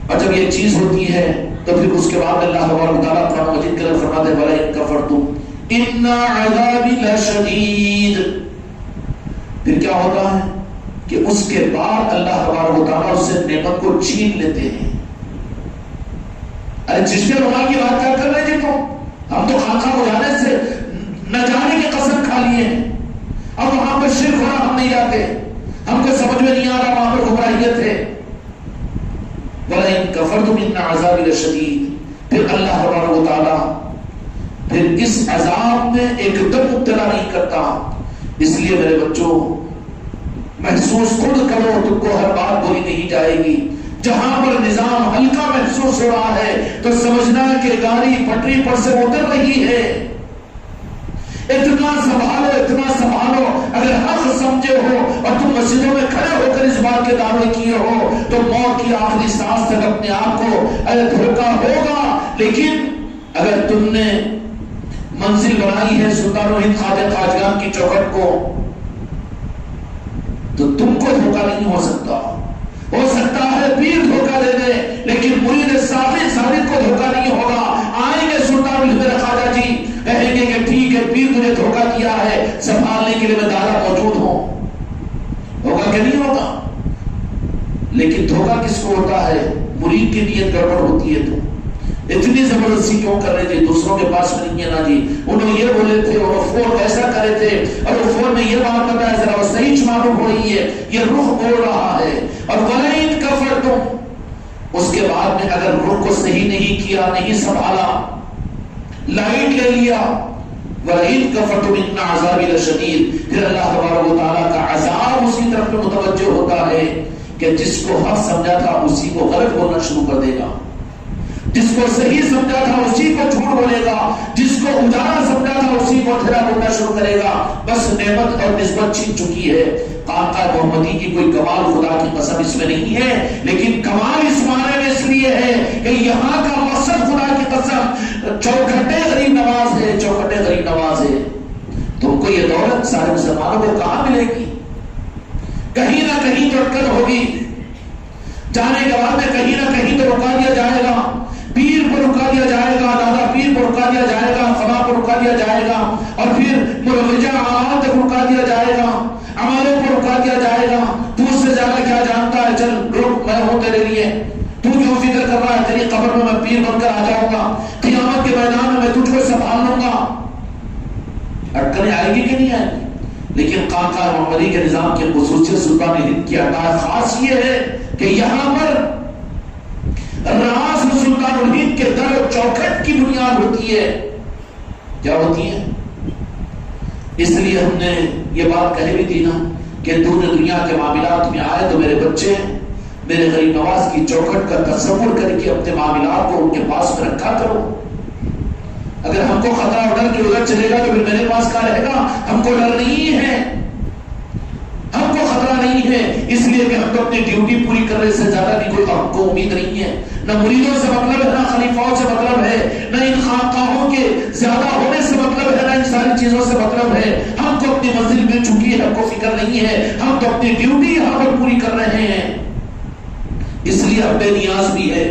اور جب یہ چیز ہوتی ہے تو پھر اس کے بعد اللہ تبارک و تعالیٰ قرآن مجید کے اندر فرماتے ہیں وَلَئِن كَفَرْتُمْ إِنَّ عَذَابِي لَشَدِيدٌ. پھر کیا ہوتا ہے کہ اس کے بعد اللہ تبارک و تعالیٰ اس سے نعمت کو چھین لیتے ہیں. ارے چشمے روحان کی بات کیا کر رہے جی تم, ہم تو خانقاہ کو جانے سے نہ جانے کی قسم کھا لیے ہیں. اب وہاں پہ شرک ہو رہا, ہم نہیں جاتے, ہم کو سمجھ میں نہیں آ رہا, وہاں پہ گمراہیت ہے. وَلَئِن كَفَرْتُمْ إِنَّ عَذَابِي لَشَدِيدٌ. پھر اللہ تبارک و تعالیٰ پھر اس عذاب میں ایک دم مبتلا نہیں کرتا. اس لیے میرے بچوں محسوس خود کرو, تم کو ہر بات بولی نہیں جائے گی. جہاں پر نظام ہلکا محسوس ہو رہا ہے تو سمجھنا کہ گاڑی پٹری پر سے اتر رہی ہے. اتنا سنبھالو. اگر حق سمجھے ہو اور تم مسجدوں میں کھڑے ہو کر اس بات کے دعوے کیے ہو تو موت کی آخری سانس تک اپنے آپ کو دھوکا ہوگا. لیکن اگر تم نے منزل بنائی ہے سلطان الہند خواجہ قاجگان کی چوکھٹ کو تو تم کو دھوکا نہیں ہو سکتا. ہو سکتا ہے پیر دھوکا دے دے, لیکن مرید ثابت کو دھوکا نہیں ہوگا. آئیں گے سلطان الہند خواجہ جی, کہیں گے کہ ٹھیک ہے پیر تجھے دھوکا کیا ہے, سنبھالنے کے لیے میں دارا موجود ہوں. ہوگا کہ نہیں ہوگا؟ لیکن دھوکا کس کو ہوتا ہے؟ مرید کی نیت گڑبڑ ہوتی ہے. تو اتنی زبردستی کیوں کر رہے تھے, دوسروں کے پاس میں نہیں ہے نا جی, انہوں یہ بولے تھے اور فون ایسا کرے تھے اور وہ فون میں یہ بات بتایا, ذرا وہ صحیح معلوم ہو رہی ہے, یہ رخ بول رہا ہے. اور وَلَئِن كَفَرْتُمْ, اس کے بعد میں اگر رخ کو صحیح نہیں کیا, نہیں سنبھالا, لائٹ لے لیا, وَلَئِن كَفَرْتُمْ إِنَّ عَذَابِي لَشَدِيدٌ, پھر اللہ تبارک و تعالیٰ کا عذاب اس کی طرف میں متوجہ ہوتا ہے کہ جس کو حق سمجھا تھا اسی کو غلط بولنا شروع کر دے گا, جس کو صحیح سمجھا تھا اسی کو جھوٹ بولے گا, جس کو اجالا سمجھا تھا اسی کو اندھیرا بولنا شروع کرے گا. بس نعمت اور نسبت چھن چکی ہے. خانقاہ محمدی کی کوئی کمال خدا کی قسم اس میں نہیں ہے, لیکن کمال اس معنی میں اس لیے ہے کہ یہاں کا مقصد خدا کی قسم چوکھٹے غریب نواز ہے, چوکھٹے غریب نواز ہے. تم کو یہ دولت محبت سارے مسلمانوں کو کہاں ملے گی؟ کہیں نہ کہیں تو اٹکن ہوگی، جانے کے بعد میں کہیں نہ کہیں تو رکا دیا جائے گا، پیر کو رکا دیا جائے گا، دادا پیر کو رکا دیا جائے گا، خدا کو رکا دیا جائے گا، اور پھر مروجہ اعمال تک رکا دیا جائے گا، اعمالوں کو رکا دیا جائے گا۔ تو اس سے زیادہ کیا جانتا ہے؟ چل رک، میں ہوں تیرے لیے، تو کیوں فکر کر رہا ہے؟ تیری قبر میں پیر بن کر آ جاؤں گا، قیامت کے میدان میں تجھ کو سنبھال لوں گا۔ اٹکنے آئے گی کہ نہیں آئے گی؟ لیکن خانقاہ محمدی کے نظام کی خصوصیت سلطان ہند کی عطا خاص یہ ہے کہ یہاں پر راز سلطان الہند کے در و چوکھٹ کی بنیاد ہوتی ہے۔ کیا ہوتی ہے؟ اس لیے ہم نے یہ بات کہی بھی تھی نا کہ تو نے دنیا کے معاملات میں آئے تو میرے بچے میرے غریب نواز کی چوکھٹ کا تصور کر کے اپنے معاملات کو ان کے پاس میں رکھا کرو۔ اگر ہم کو خطرہ اور ڈر کے ادھر چلے گا تو پھر میرے پاس کیا رہے گا؟ ہم کو ڈر نہیں ہے، ہم کو خطرہ نہیں ہے، اس لیے کہ ہم تو اپنی ڈیوٹی پوری کرنے سے زیادہ بھی کوئی ہم کو امید نہیں ہے۔ نہ مریدوں سے مطلب ہے، نہ خلیفاؤں سے مطلب ہے، نہ ان خانقاہوں کے زیادہ ہونے سے مطلب ہے، نہ ان ساری چیزوں سے مطلب ہے۔ ہم کو اپنی منزل مل چکی ہے، ہم کو فکر نہیں ہے، ہم تو اپنی ڈیوٹی یہاں پر پوری کر رہے ہیں۔ اس لیے ہم بے نیاز بھی ہے،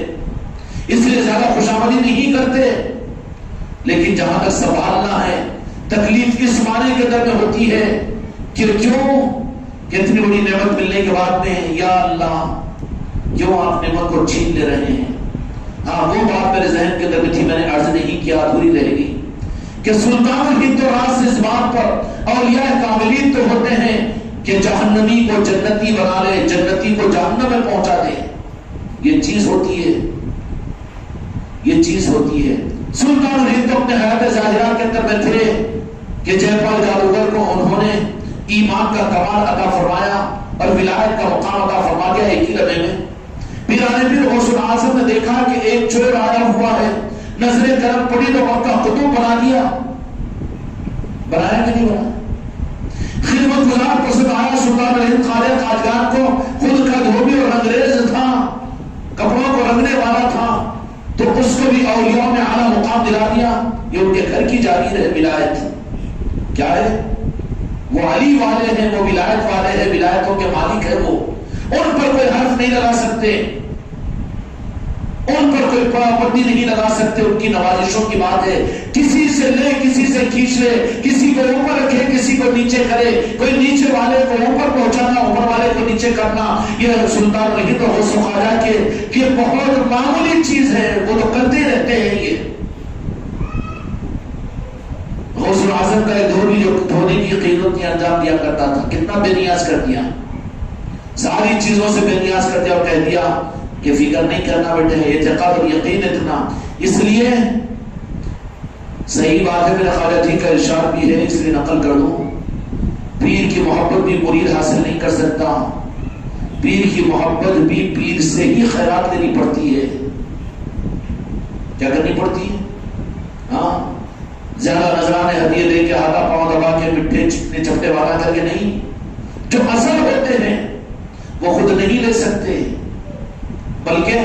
اس لیے زیادہ خوشامدی نہیں کرتے۔ لیکن جہاں تک سنبھالنا ہے، تکلیف کس معنی کے در میں ہوتی ہے کہ کیوں کہ اتنی بڑی نعمت ملنے کے بعد میں یا اللہ کیوں آپ نعمت کو چھین لے رہے ہیں؟ ہاں وہ بات میرے ذہن کے اندر تھی، میں نے عرض نہیں کیا، ادھوری رہ گئی کہ سلطان الہند تو راز سے اس بات پر اولیاء کاملین تو ہوتے ہیں کہ جہنمی کو جنتی بنا لے، جنتی کو جہنم میں پہنچا دے۔ یہ چیز ہوتی ہے، یہ چیز ہوتی ہے۔ سلطان الہند تو اپنے حیات ظاہرہ کے اندر میں تھے کہ جے پال جادوگر کو انہوں نے ایمان کا کمال عطا فرمایا اور ولایت کا مقام عطا فرما دیا ایک ہی لمحے میں۔ پیرانے پیر غوث العظم نے دیکھا کہ ایک چور آیا ہوا ہے، نظر کرم پڑی تو وقت کا قطب بنا دیا۔ بنایا کہ نہیں بنا؟ خدمت گزار پسند آیا سلطان الہند خالق قاجگان کو، خود کا دھوبی اور انگریز تھا، کپڑوں کو رنگنے والا تھا، تو اس کو بھی اولیاء میں اعلیٰ مقام دلا دیا۔ یہ ان کے گھر کی جاری رہے ولایت۔ کیا ہے؟ وہ علی والے ہیں، وہ ولایت والے ہیں، ولایتوں کے مالک ہیں، وہ ان پر کوئی حرف نہیں لگا سکتے، ان پر کوئی پابندی نہیں لگا سکتے۔ ان کی نوازشوں کی بات ہے، کسی سے لے کسی سے کھینچ لے، کسی کو اوپر رکھے کسی کو نیچے کرے، کوئی نیچے والے کو اوپر پہنچانا، اوپر والے کو نیچے کرنا، یہ سلطان الہند اور غوث خواجہ کے یہ بہت معمولی چیز ہے، وہ تو کرتے رہتے ہیں۔ یہ غوث العظم کا ایک دھوبی جو دھونے کی قیمت نے انجام دیا کرتا تھا، کتنا بے نیاز کر دیا، ساری چیزوں سے بے نیاز کر دیا اور کہہ دیا کہ فکر نہیں کرنا بیٹے، اعتقاد اور یقین اتنا۔ اس لیے صحیح بات ہے، میرے خواجہ جی کا ارشاد بھی ہے، اس لیے نقل کر دوں، پیر کی محبت بھی مرید حاصل نہیں کر سکتا، پیر کی محبت بھی پیر سے ہی خیرات لینی پڑتی ہے۔ کیا کرنی پڑتی ہے؟ ہاں، زیادہ نذرانے ہدیے دے کے ہاتھا پاؤں دبا کے مٹھے چکنے چپٹے والا کر کے نہیں، جو اصل ہوتے ہیں وہ خود نہیں لے سکتے بلکہ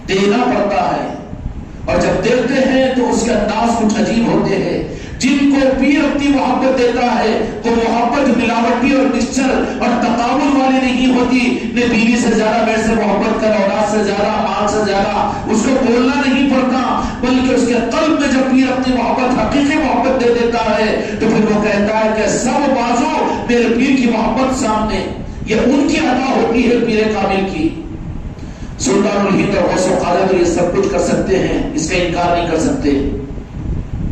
دینا پڑتا ہے، اور جب دیتے ہیں تو اس کے انداز کچھ عجیب ہوتے ہیں۔ جن کو پیر اپنی محبت دیتا ہے وہ محبت ملاوٹی اور مکسچر اور تقابل والی نہیں ہوتی، نہ بیوی سے زیادہ میرے سے محبت کر، اولاد سے زیادہ، مال سے زیادہ، اس کو بولنا نہیں پڑتا، بلکہ اس کے قلب میں جب پیر اپنی محبت حقیقی محبت دے دیتا ہے تو پھر وہ کہتا ہے کہ سب بازو میرے پیر کی محبت سامنے۔ یہ ان کی عطا ہوتی ہے پیر کامل کی۔ سلطان الہند اور غوث خواجہ تو یہ سب کچھ کر سکتے ہیں، اس کا انکار نہیں کر سکتے۔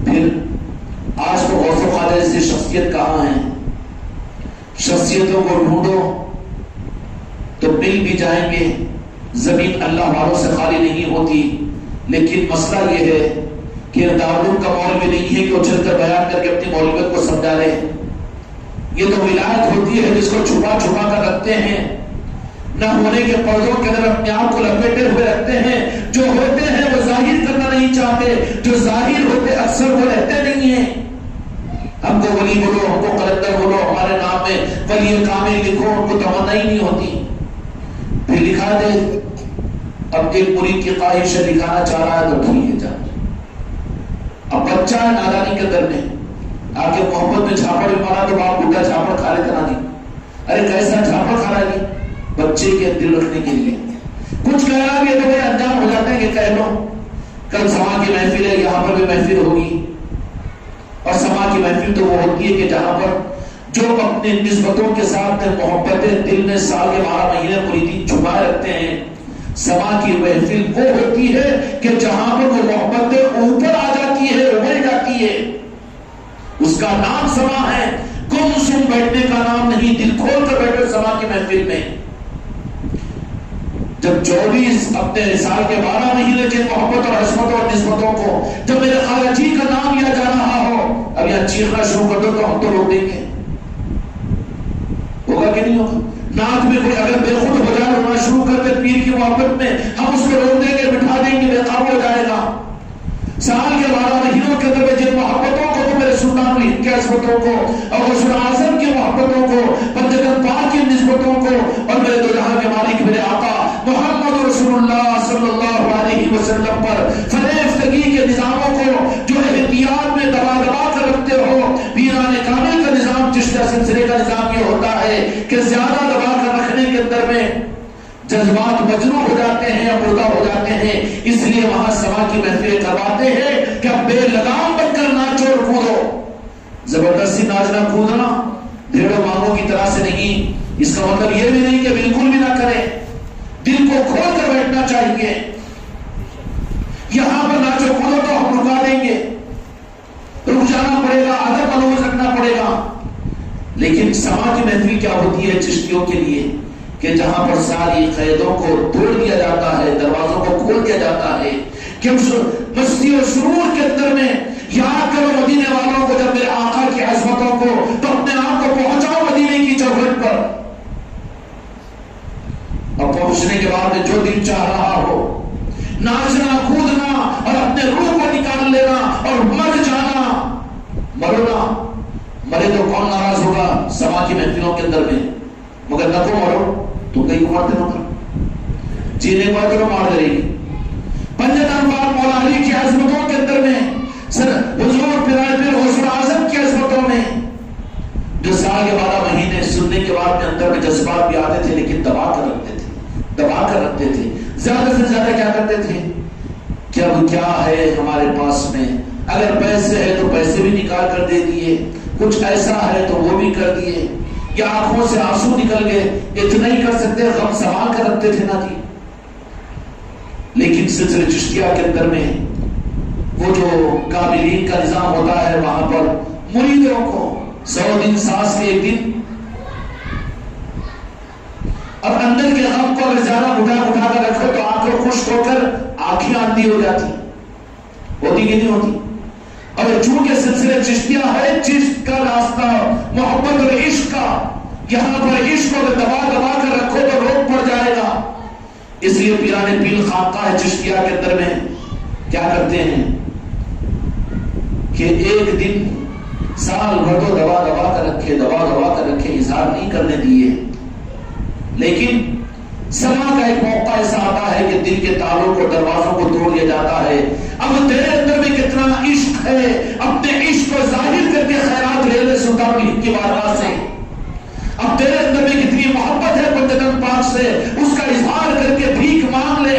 پھر آج تو غوث خواجہ جیسی شخصیت کہاں ہے؟ شخصیتوں کو ڈھونڈو تو مل بھی جائیں گے، زمین اللہ والوں سے خالی نہیں ہوتی، لیکن مسئلہ یہ ہے کہ دارالعلوم کا مولوی نہیں ہے کہ وہ چل کر بیان کر کے اپنی مولویت کو سمجھا لے۔ یہ تو ولایت ہوتی ہے جس کو چھپا چھپا کر رکھتے ہیں، نہ ہونے کے پردوں کے اندر اپنے آپ کو لپیٹے ہوئے رکھتے ہیں۔ جو ہوتے ہیں وہ ظاہر کرنا نہیں چاہتے، جو ظاہر ہوتے اکثر وہ رہتے نہیں ہیں۔ ہم کو ولی بولو، ہم کو قلندر بولو، ہمارے نام میں ولی کامل لکھو، ان کو تمنا ہی نہیں ہوتی۔ پھر لکھا دے، اب ایک مرید کی خواہش ہے لکھانا چاہ رہا ہے تو ٹھیک ہے جا، اب بچہ ہے نادانی کے در میں، آگے محبت میں چھاپڑ بھی مارا تو باپ بوٹا چھاپڑ کھا لیتا نا جی. ارے کیسا چھاپڑ کھا رہا جی؟ بچے کے دل رکھنے کے لیے کچھ کہنا بھی ہے تو بڑے انجام ہو جاتے ہیں کہ کہہ لو کل سما کی محفل ہے، یہاں پر بھی محفل ہوگی. اور سما کی محفل تو وہ ہوتی ہے کہ جہاں پر جو اپنے نسبتوں کے ساتھ محبتیں دل میں سال کے 12 مہینے مریدین چھپائے رکھتے ہیں. سما کی محفل وہ ہوتی ہے کہ جہاں پر وہ محبتیں اوپر آ جاتی ہے، ابھر جاتی ہے. اس کا نام سما ہے. گم سم بیٹھنے کا نام نہیں، دل کھول کر بیٹھے سما کی محفل میں. جب 24 اپنے سال کے 12 مہینے کے محبت اور عصمت اور نسبتوں کو جب میرے خالہ جی کا نام لیا جا رہا ہو، اب یہاں چیخنا شروع کر دو تو ہم تو روک دیں گے. ہوگا کہ نہیں ہوگا؟ نعت میں کوئی اگر بے خود بجا رونا شروع کر دے پیر کی محبت میں، ہم اس کو روک دیں گے، بٹھا دیں گے، بے قابو ہو جائے گا. سال کے 12 مہینوں کے اندر جن محبتوں کو تو میرے سلطان الہند کے عصمتوں کو اور غوث اعظم کی محبتوں کو، بندگان پاک کی نسبتوں کو اور میرے دو جہاں کے مالک میرے آقا محمد رسول اللہ صلی اللہ علیہ وسلم پر فریفتگی کے نظاموں کو جو احتیاط میں دبا دبا کر رکھتے ہو. پیران کامل کا نظام، چشتیہ سلسلے کا نظام یہ ہوتا ہے کہ زیادہ دبا کر رکھنے کے اندر میں جذبات مجروح ہو جاتے ہیں یا مردہ ہو جاتے ہیں. اس لیے وہاں سما کی محفلیں کرواتے ہیں کہ اب بے لگام بن کر ناچو اور کودو. زبردستی ناچنا کودنا بھیڑوں مانگوں کی طرح سے نہیں. اس کا مطلب یہ بھی نہیں کہ بالکل بھی نہ کریں. دل کو کھول کر بیٹھنا چاہیے. یہاں پر ناچو کودو تو ہم رکا دیں گے، رک جانا پڑے گا، ادب ملوث رکھنا پڑے گا. لیکن سما کی محفل کیا ہوتی ہے چشتیوں کے لیے کہ جہاں پر ساری قیدوں کو توڑ دیا جاتا ہے، دروازوں کو کھول دیا جاتا ہے کہ مستی اور سرور کے اندر میں یاد کرو مدینے والوں کو، جب میرے آقا کی عظمتوں کو، تو اپنے آپ کو پہنچاؤ مدینے کی چوکھٹ پر. اور پہنچنے کے بعد جو دل چاہ رہا ہو ناچنا کودنا اور اپنے روح کو نکال لینا اور مر جانا. مرو نا، مرے تو کون ناراض ہوگا سما کی محفلوں کے اندر میں، مگر نہ تو مرو تو کہیں کو مارتے نہ کرو، جینے کو تو مار دے گی. پنجتن پاک مولا علی کی عظمتوں کے اندر میں، حضور پیران پیر غوث اعظم کی عظمتوں میں جو سال کے 12 مہینے سننے کے بعد میں اندر میں جذبات بھی آتے تھے لیکن دبا کر رکھتے تھے، دبا کر رکھتے تھے. زیادہ سے زیادہ کیا کرتے تھے کہ اب کیا ہے ہمارے پاس میں، اگر پیسے ہے تو پیسے بھی نکال کر دے دیے، کچھ ایسا ہے تو وہ بھی کر دیے، یا آنکھوں سے آنسو نکل گئے، اتنا ہی کر سکتے، غم سنبھال کر رکھتے تھے نا جی. لیکن سلسلے چشتیہ کے اندر میں وہ جو کاملین کا نظام ہوتا ہے، وہاں پر مریدوں کو 100 دن سانس کے 1 دن، اور اندر کے غم کو اگر زیادہ اٹھا کر رکھو تو آنکھیں خشک ہو کر آنکھیں آندھی ہو جاتی، ہوتی کہ نہیں ہوتی. اور چونکہ سلسلے چشتیہ ہے، چشت کا راستہ محبت اور عشق کا، یہاں پر عشق کو دبا دبا کر رکھو تو روک پڑ جائے گا. اس لیے پیران پیل خانقاہ چشتیہ کے اندر میں کیا کرتے ہیں کہ 1 دن سال بھر تو دبا دبا کر رکھے، دبا دبا کر رکھے، اظہار نہیں کرنے دیے. لیکن سما کا ایک موقع ایسا آتا ہے کہ دل کے تالوں کو، دروازوں کو توڑ دیا جاتا ہے. اب تیرے اندر میں کتنا عشق ہے، اپنے عشق کو ظاہر کر کے خیرات لے لے سلطان الہند کی بارگاہ سے. اب تیرے اندر میں کتنی محبت ہے پنجتن پاک سے، اس کا اظہار کر کے بھیک مانگ لے.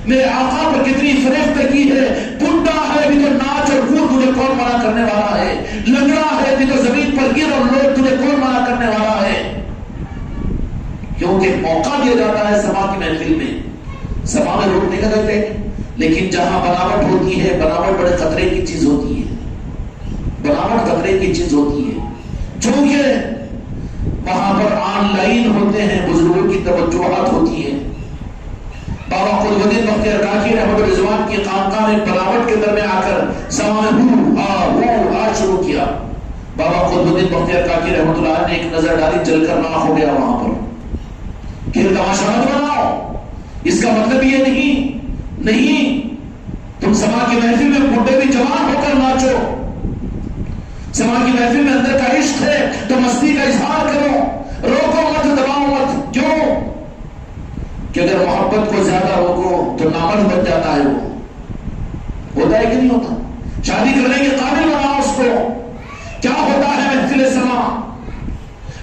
میرے آقا پر کتنی فریفتگی ہے، بڈھا ہے بھی تو ناچ اور کود، تجھے کون منع کرنے والا ہے؟ لنگڑا ہے بھی تو زمین پر گر اور لوٹ، تجھے کون منع کرنے والا ہے؟ کیونکہ موقع دیا جاتا ہے سما کی محفل میں. سما میں روکنے کا درد ہے، لیکن جہاں بناوٹ ہوتی ہے، بناوٹ بڑے خطرے کی چیز ہوتی ہے، بناوٹ خطرے کی چیز ہوتی ہے. چونکہ وہاں پر آن لائن ہوتے ہیں، بزرگوں کی توجہات ہوتی ہے. بابا قطب الدین بختیار کاکی رحمۃ رضوان کی خانقاہ نے بناوٹ کے اندر میں آ کر سما میں شروع کیا. بابا قطب الدین بختیار کاکی رحمۃ اللہ نے ایک نظر ڈالی، جل کر راکھ ہو گیا وہاں پر. کہ تماشا مت بناؤ، اس کا مطلب یہ نہیں تم سما کی محفل میں بڈھے بھی جوان ہو کر ناچو. سما کی محفل میں اندر کا عشق ہے تو مستی کا اظہار کرو، روکو مت، دباؤ مت. کیوں کہ اگر محبت کو زیادہ روکو تو نامرد بن جاتا ہے. وہ ہوتا ہے کہ نہیں ہوتا؟ شادی کرنے کے قابل بناؤ اس کو، سلسلے سما،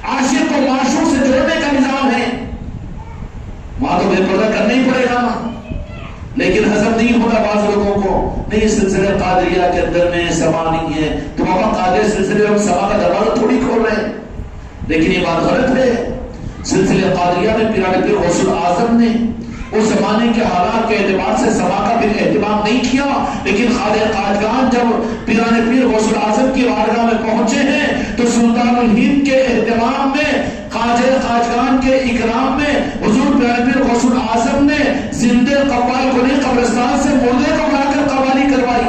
عاشق کو معشوق سے جوڑنے کا نظام ہے، وہاں تو بے پردہ کرنا ہی پڑے گا، لیکن ہضم نہیں ہوتا بعض لوگوں کو، نہیں اس سلسلے قادریہ کے اندر میں سما نہیں ہے، تو بابا قادر سلسلے میں ہم سما کا دروازہ تھوڑی کھول رہے ہیں، لیکن یہ بات غلط ہے۔ سلسلے قادریہ میں پیرانے پیر غوث الاعظم نے اس زمانے کے حالات کے اعتبار سے سما کا بھی اہتمام نہیں کیا، لیکن خواجہ قاجگان جب پیرانے پیر غوث الاعظم کی بارگاہ میں پہنچے ہیں تو سلطان الہند کے اہتمام میں، خواجہ قاجگان کے اکرام میں حضور پیرانے پیر غوث الاعظم نے زندہ قوال کو نہیں، قبرستان سے مردے کو لا کر قوالی کروائی۔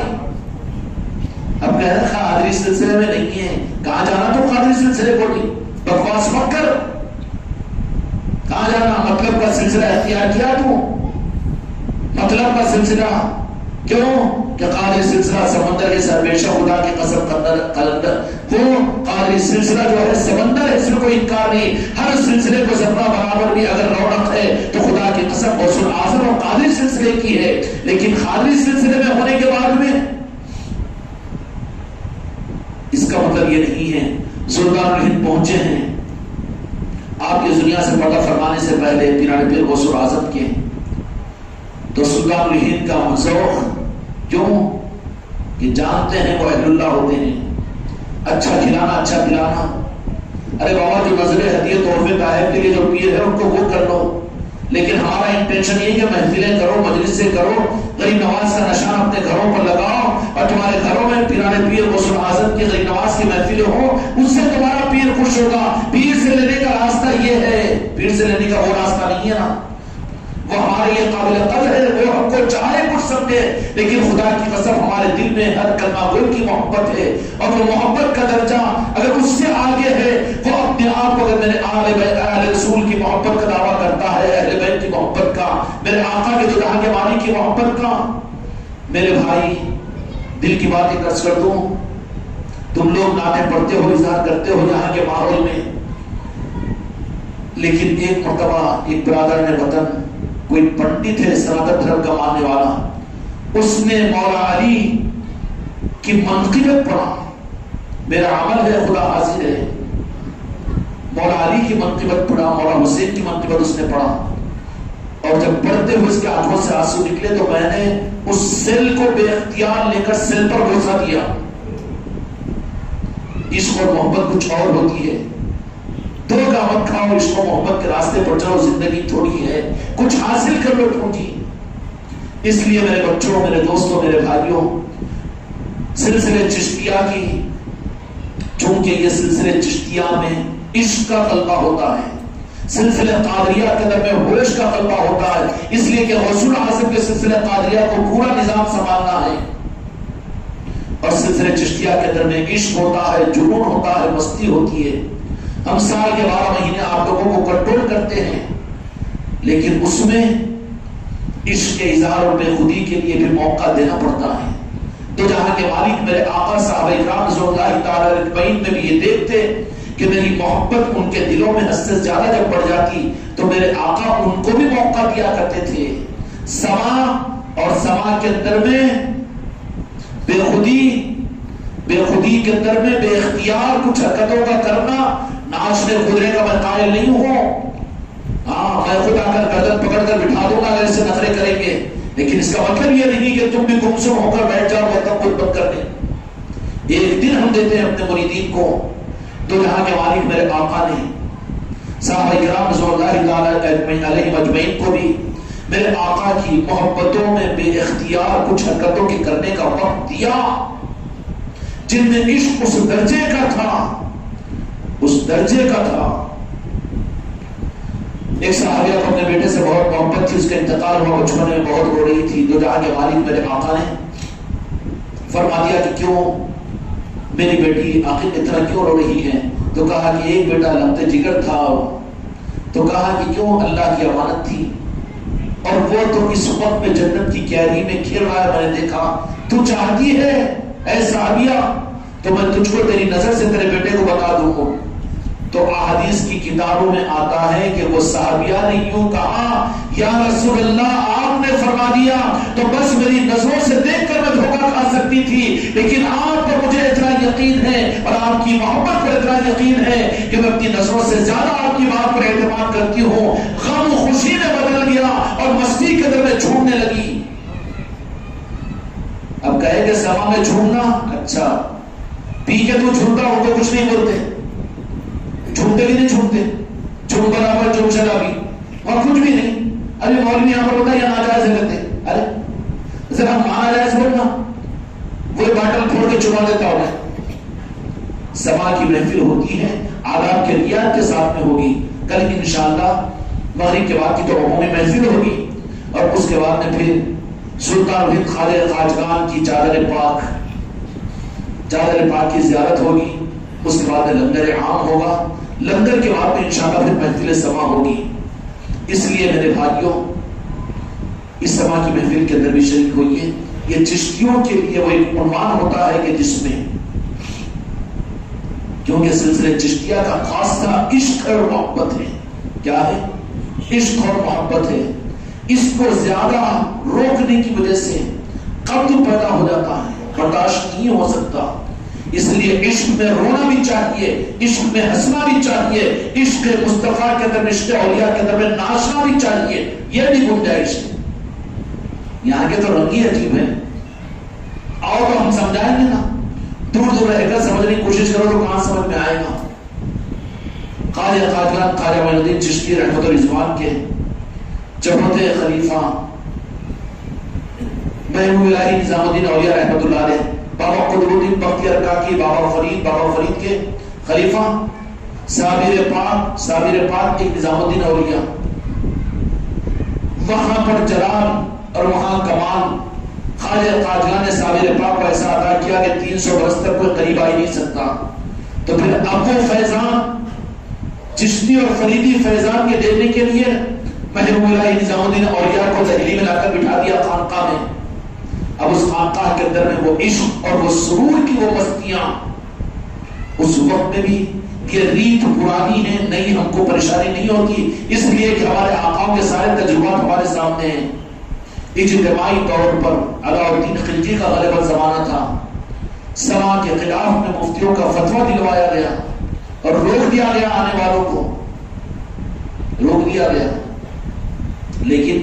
اب کہہ رہے قادری سلسلے میں نہیں ہے، کہاں جانا تو قادری سلسلے کو نہیں، بکواس مت کر، کہاں جانا؟ مطلب کا سلسلہ اختیار کیا تو، مطلب کا سلسلہ کیوں کہ قادری سلسلہ سمندر کے سرپیشہ خدا کی قسم قلندر وہ قادری سلسلہ جو ہے سمندر ہے، اس میں کوئی انکار نہیں، ہر سلسلے کو ذرہ برابر بھی اگر رونق ہے تو خدا کی قسم غوث الاعظم اور قادری سلسلے کی ہے، لیکن قادری سلسلے میں ہونے کے بعد میں اس کا مطلب یہ نہیں ہے۔ سلطان الہند پہنچے ہیں آپ کی دنیا سے پردہ فرمانے سے پہلے پیرانے پیر غوث الاعظم کے، تو سلطان الہند کا ذوق کیوں کہ جانتے ہیں وہ اہل اللہ ہوتے ہیں، اچھا کھلانا اچھا پلانا، ارے بابا جو نظر ہدیہ تحفے طائب کے لیے جو پیر ہے ان کو وہ کر لو، لیکن ہمارا انٹینشن یہ کہ محفلیں کرو، مجلس سے کرو، غریب نواز کا نشان اپنے گھروں پر لگاؤ، اور تمہارے گھروں میں پیرانے پیر غوث الاعظم کی غریب نواز کی محفلیں ہوں، اس سے تمہارا پیر خوش ہوگا۔ پیر سے لینے کا راستہ یہ ہے، پیر سے لینے کا وہ راستہ نہیں ہے نا، وہ ہمارے لیے قابل قدر ہے، وہ ہم کو چاہے کچھ سمجھے، لیکن خدا کی قسم ہمارے دل میں ہر کلمہ گو کی محبت ہے، اور وہ محبت کا درجہ اگر اس سے آگے ہے، وہ اپنے آپ کو اگر میرے اہل رسول کی محبت کا دعویٰ کرتا ہے، اہل بیت کی محبت کا، میرے آقا کے دو جہاں کے مالک کی محبت کا، میرے بھائی دل کی بات ایک عرض کر دوں، تم لوگ نعتیں پڑھتے ہو، اظہار کرتے ہو یہاں کے ماحول میں، لیکن ایک مرتبہ ایک برادر نے وطن کوئی پنڈت ہے سناتن دھرم کا ماننے والا، اس نے مولا علی کی منقبت پڑھا، میرا عمل ہے خدا حاضر ہے، مولا علی کی منقبت پڑھا، مولا حسین کی منقبت اس نے پڑھا، اور جب پڑھتے ہوئے اس کے آنکھوں سے آنسو نکلے تو میں نے اس سیل کو بے اختیار لے کر سیل پر بوسہ دیا۔ عشق اور محبت کچھ اور ہوتی ہے، دو کا مت کھاؤ، عشق و محبت کے راستے پر چلو، زندگی تھوڑی ہے، کچھ حاصل کر لو ٹوٹی۔ اس لیے میرے بچوں، میرے دوستوں، میرے بھائیوں، سلسلے چشتیہ کی، چونکہ یہ سلسلے چشتیہ میں عشق کا غلبہ ہوتا ہے، سلسلے قادریہ کے اندر میں ہوش کا غلبہ ہوتا ہے، اس لیے کہ غوث الاعظم کے سلسلے قادریہ کو پورا نظام سنبھالنا ہے، اور سلسلے چشتیہ کے اندر میں عشق ہوتا ہے، جنون ہوتا ہے، مستی ہوتی ہے۔ ہم سال کے 12 مہینے آپ لوگوں کو کنٹرول کرتے ہیں، لیکن اس میں عشق کے اظہار اور بے خودی کے لیے بھی موقع دینا پڑتا ہے۔ تو جہاں کے مالک میرے آقا صحابہ اکرام رضی اللہ تعالی اجمعین میں بھی یہ دیکھتے کہ میری محبت ان کے دلوں میں حد سے زیادہ جب بڑھ جاتی تو میرے آقا ان کو بھی موقع دیا کرتے تھے، سما اور سما کے اندر میں بے خودی کے اندر میں بے اختیار کچھ حرکتوں کا کرنا، ناچنے کودنے کا میں قائل نہیں ہوں، ہاں میں خود آ کر گردن پکڑ کر بٹھا دوں گا اگر اس سے نخرے کریں گے، لیکن اس کا مطلب یہ نہیں کہ تم بھی گمسم ہو کر بیٹھ جاؤ مطلب خود بند کر دیں۔ ایک دن ہم دیتے ہیں اپنے مریدین کو، تو جہاں کے مالک میرے آقا نے صحابہ کرام رضی اللہ تعالی علیہ مجمعین کو بھی میرے آقا کی محبتوں میں بے اختیار کچھ حرکتوں کے کرنے کا وقت دیا، جن میں عشق اس درجے کا تھا، اس درجے کا تھا۔ ایک صحابیہ کو اپنے بیٹے سے بہت محبت تھی، اس کا انتقال ہوا، بچپن میں بہت رو رہی تھی، جو جہاں کے مالک میرے آقا نے فرما دیا کہ کیوں میری بیٹی آخر اتنا کیوں رو رہی ہے؟ تو کہا کہ ایک بیٹا لمتے جگر تھا، تو کہا کہ کیوں اللہ کی امانت تھی، اور وہ تو اس وقت میں جنت کی کیری میں کھیل رہا ہے، میں نے دیکھا، تو چاہتی ہے اے صحابیہ تو میں تجھ کو تیری نظر سے تیرے بیٹے کو بتا دوں گا۔ تو احادیث کی کتابوں میں آتا ہے کہ وہ صحابیہ نے یوں کہا، یا رسول اللہ آپ نے فرما دیا تو بس میری نظروں سے دیکھ کر میں دھوکہ کھا سکتی تھی، لیکن آپ پر مجھے اتنا یقین ہے اور آپ کی محبت پر اتنا یقین ہے کہ میں اپنی نظروں سے زیادہ آپ کی بات پر اعتماد کرتی ہوں. غم خوشی میں بدل گیا اور مستی کے اندر میں جھومنے لگی. اب کہے کہ سما میں جھومنا، اچھا پی کے تو جھومتا ہوں تو کچھ نہیں بولتے، جھومتے بھی نہیں جھومتے، جھوم برابر جھوم شرابی اور کچھ بھی نہیں. ابھی مولوی یہاں پر ہوتا ہے یا ناجائز کرتے، ارے ذرا مانا جائز بولنا، وہ باٹل پھوڑ کے چبا دیتا ہوگا. سما کی محفل ہوتی ہے آداب کے ریاض کے ساتھ میں ہوگی. کل انشاءاللہ مغرب کے بعد کی تو عمومی محفل ہوگی اور اس کے بعد میں پھر سلطان ہند خواجہ خواجگان کی چادر پاک کی زیارت ہوگی. اس کے بعد میں لنگر عام ہوگا. لنگر کے بعد میں انشاءاللہ پھر محفل سما ہوگی. اس لیے میرے بھائیوں اس سما کی محفل کے اندر بھی شریک ہوئیے. یہ چشتیوں کے لیے وہ ایک عنوان ہوتا ہے کہ جس میں کیونکہ سلسلے چشتیہ کا خاص تھا عشق اور محبت ہے. کیا ہے؟ عشق اور محبت ہے. اس کو زیادہ روکنے کی وجہ سے قبض پیدا ہو جاتا ہے، برداشت نہیں ہو سکتا. اس لیے عشق میں رونا بھی چاہیے، عشق میں ہنسنا بھی چاہیے، عشق مصطفیٰ کے اندر، عشق اولیاء کے اندر میں ناچنا بھی چاہیے. یہ بھی گنجائش ہے. یہاں کے تو رنگ ہی عجیب ہے. آؤ تو ہم سمجھائیں گے نا، دور دور رہ کر سمجھنے کی کوشش کرو تو کہاں سمجھ میں آئے گا. خواجہ معین الدین چشتی رحمۃ الرضوان کے جب ہوتے خلیفہ محبوب الہی نظام الدین اولیاء رحمۃ اللہ علیہ، بابا قطب الدین بختیار کاکی، بابا فرید کے خلیفہ صابر پاک ایک نظام الدین اولیاء، وہاں پر جلال اور وہاں کمال خواجہ خواجگان نے صابر پاک کو ایسا ادا کیا کہ 300 برس تک کوئی قریب آ ہی نہیں سکتا. تو پھر ابو فیضان چشتی اور فریدی فیضان کے دیکھنے کے لیے محبوب الہی نظام الدین اولیاء کو دہلی میں لا کر بٹھا دیا خانقاہ میں. اب اس خانقاہ کے اندر میں وہ عشق اور وہ سرور کی وہ مستیاں، اس وقت میں بھی یہ ریت پرانی ہے، نئی ہم کو پریشانی نہیں ہوتی، اس لیے کہ ہمارے آقاؤں کے سارے تجربات ہمارے سامنے ہیں. اجتماعی طور پر علاؤالدین خلجی کا غالباً زمانہ تھا. سما کے خلاف میں مفتیوں کا فتویٰ دلوایا گیا اور روک دیا گیا، آنے والوں کو روک دیا گیا. لیکن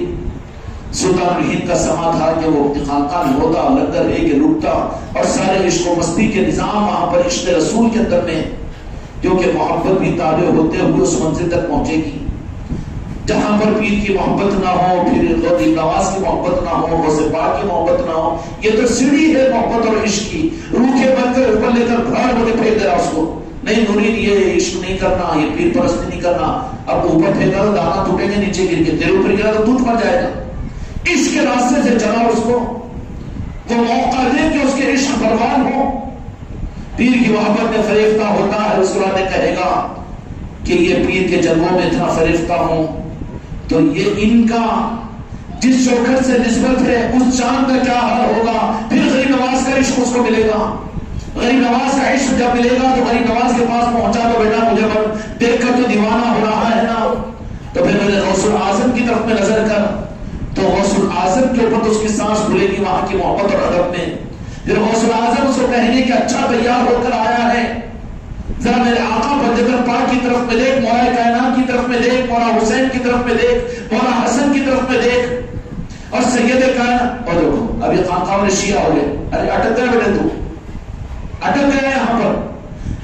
سلطان ہند کا سما تھا کہ وہ خانقاہ میں ہوتا، لنگر ہے کہ رکتا، اور سارے عشق و مستی کے نظام وہاں پر عشق رسول کے اندر میں، کیونکہ محبت بھی تابع ہوتے ہوئے اس منزل تک پہنچے گی جہاں پر پیر کی محبت نہ ہو، پھر غوث نواز کی محبت نہ ہو، غوث پاک کی محبت نہ ہو. یہ تو سیڑھی ہے محبت اور عشق کی. روکھے بن کر اوپر لے کر بھاڑ بڑے پھینک دیا اس کو. نہیں مرید یہ عشق نہیں کرنا، یہ پیر پرستی نہیں کرنا. اب اوپر پھینکا تو دانا ٹوٹیں گے نیچے گر کے، تیرے اوپر گرا تو دودھ پڑ جائے گا. عشق کے راستے سے چلا اس کو، وہ موقع دے کہ اس کے عشق بروان ہو. پیر کی محبت میں فریفتہ ہوتا ہے، اس کے بعد کہے گا کہ یہ پیر کے جلووں میں اتنا فریفتہ ہوں تو یہ ان کا جس شوکت سے نسبت ہے اس چاند کا کیا حال ہوگا. پھر غریب نواز کا عشق اس کو ملے گا. غریب نواز کا عشق جب ملے گا تو غریب نواز کے پاس پہنچا تو بیٹا مجھے دیکھ کر تو دیوانہ ہو رہا ہے نا. تو پھر میرے غوث الاعظم کی طرف میں نظر کر، تو غوث الاعظم کے اوپر تو اس کی سانس کھلے گی وہاں کی محبت اور ادب میں. پھر غوث الاعظم اس کو کہیں گے کہ اچھا تیار ہو کر آیا ہے، ذرا میرے آقا بندر پاک کی طرف میں دیکھ، مولا کائنات کی طرف میں دیکھ، مولا حسین کی طرف میں دیکھ، مولا حسن کی طرف میں دیکھ، اور سید کائنات. اور دیکھو اب یہ خانقاہ میں شیعہ ہو گئے. ارے اٹک گئے بیٹے، تو اٹک گئے یہاں پر.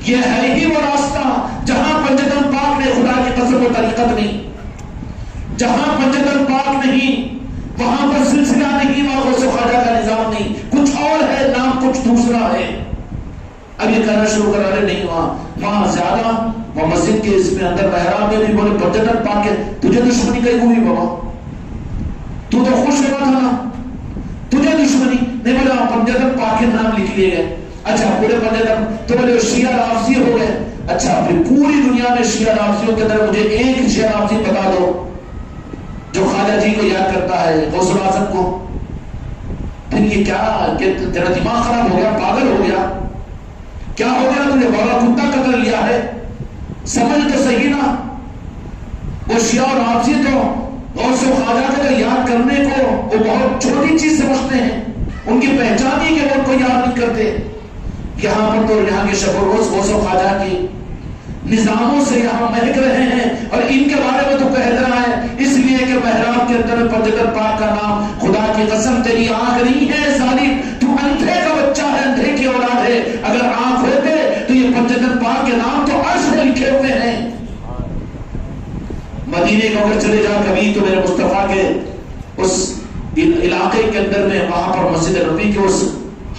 یہ ہے ہی وہ راستہ جہاں پنجتن پاک نے خدا کی قسم و طریقت نہیں، جہاں پنجتن پاک نہیں وہاں پر سلسلہ نہیں، وہاں غوث خواجہ کا نظام نہیں، کچھ اور ہے، نام کچھ دوسرا ہے. اب یہ کہنا شروع کرا رہے نہیں وہاں زیادہ وہ مسجد کے اس میں اندر محراب میں بھی بولے پنجتن پاک ہے. تجھے دشمنی کہیں ہوئی بابا؟ تو خوش ہوا تھا نا، تجھے دشمنی نہیں. بولے پنجتن پاک کے نام لکھ لیے گئے. اچھا پورے پنجتن تو بولے شیعہ رافضی ہو گئے. اچھا پھر پوری دنیا میں شیعہ رافضیوں کے اندر مجھے ایک شیعہ رافضی بتا دو جو خواجہ جی کو یاد کرتا ہے، غوث الاعظم کو. پھر یہ کیا کہ تیرا دماغ خراب ہو گیا، پاگل ہو گیا، کیا ہو گیا؟ تجھے بڑا کتا قتل لیا ہے، سمجھ تو صحیح نا. وہ شیعہ اور رافضی تو غوث و خواجہ کو یاد کرنے کو وہ بہت چھوٹی چیز سمجھتے ہیں. ان کی پہچان ہی کہ وہ ان کو یاد نہیں کرتے. یہاں پر تو یہاں کے شب و روز غوث و خواجہ کی نظاموں سے یہاں مہک رہے ہیں اور ان کے بارے میں تو کہہ رہا ہے اس لیے کہ محراب کے اندر پنجتن پاک کا نام، خدا کی قسم تیری آنکھ نہیں ہے ظالم، تو اندھے کا بچہ ہے، اندھے کی اولاد ہے، اگر آنکھ ہوتے تو یہ پنجتن پاک کے نام تو عرش میں لکھے ہوئے ہیں۔ مدینے کو اگر چلے جا کبھی تو میرے مصطفیٰ کے اس علاقے کے اندر میں، وہاں پر مسجد نبوی کے اس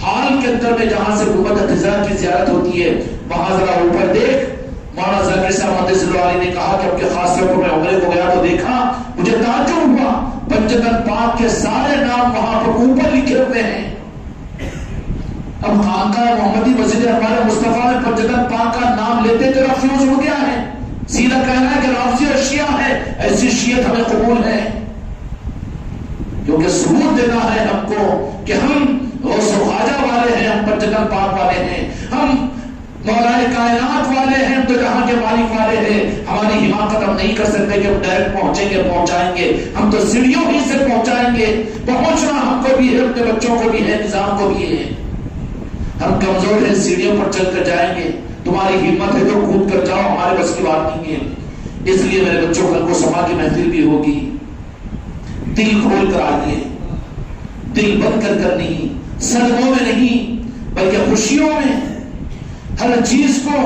حال کے اندر میں جہاں سے گنبد خضرا کی زیارت ہوتی ہے، وہاں ذرا اوپر دیکھ، مولانا ذاکر صاحب مدث اللہ علیہ نے کہا کہ اب کے خاص طور پر میں عمرے کو گیا تو دیکھا، مجھے تعجب ہوا، پنجتن پاک کے سارے نام وہاں پر اوپر لکھے ہوئے ہیں۔ اب خانقاہ محمدی مسجد ہمارے مصطفیٰ میں پنجتن پاک کا نام لیتے تو رفیوز ہو گیا ہے، سیدھا کہنا ہے کہ رافضی اور شیعہ ہے، ایسی شیعت ہمیں قبول ہے، کیونکہ ثبوت دینا ہے ہم کو کہ ہم غوث و خواجہ والے ہیں، ہم پنجتن پاک والے ہیں، ہم مولا کائنات والے ہیں، تو جہاں کے مالک والے ہیں، ہماری حماقت ہم نہیں کر سکتے کہ ہم ڈائریکٹ پہنچیں گے پہنچائیں گے، ہم تو سیڑھیوں ہی سے پہنچائیں گے، پہنچنا ہم کو بھی ہے، اپنے بچوں کو بھی ہے، نظام کو بھی ہے، ہم کمزور ہیں، سیڑھیوں پر چل کر جائیں گے، تمہاری ہمت ہے تو کود کر جاؤ، ہمارے بس کی بات نہیں ہے۔ اس لیے میرے بچوں کل کو سما کی محفل بھی ہوگی، دل کھول کر آئیے، دل بند کر کر نہیں، صدموں میں نہیں بلکہ خوشیوں میں، ہر چیز کو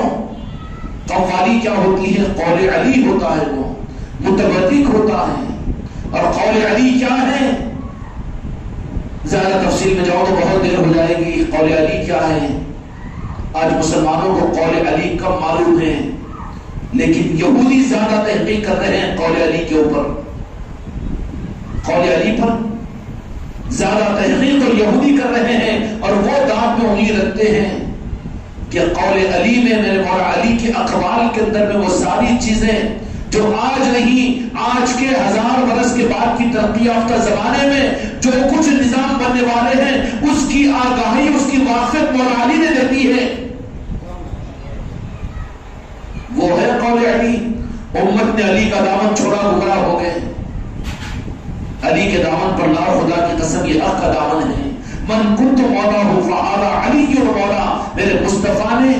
قوالی کیا ہوتی ہے، قول علی ہوتا ہے، وہ متبرک ہوتا ہے، اور قول علی کیا ہے، زیادہ تفصیل میں جاؤ تو بہت دیر ہو جائے گی۔ قول علی کیا ہے، آج مسلمانوں کو قول علی کم معلوم ہے، لیکن یہودی زیادہ تحقیق کر رہے ہیں قول علی کے اوپر، قول علی پر زیادہ تحقیق اور یہودی کر رہے ہیں، اور وہ دانت میں انگلی رکھتے ہیں کہ قول علی میں، میرے مولا علی کے اقوال کے اندر میں وہ ساری چیزیں جو آج نہیں، آج کے 1000 برس کے بعد کی ترقی یافتہ زمانے میں جو کچھ نظام بننے والے ہیں، اس کی آگاہی، اس کی واقفیت مولا علی نے دیتی ہے، وہ ہے قول علی۔ امت نے علی کا دامن چھوڑا، گمراہ ہو گئے۔ علی کے دامن پر لا، خدا کی قسم یہ حق کا دامن ہے، من کنت مولا ہو فعلا علی مولا، میرے مصطفیٰ نے،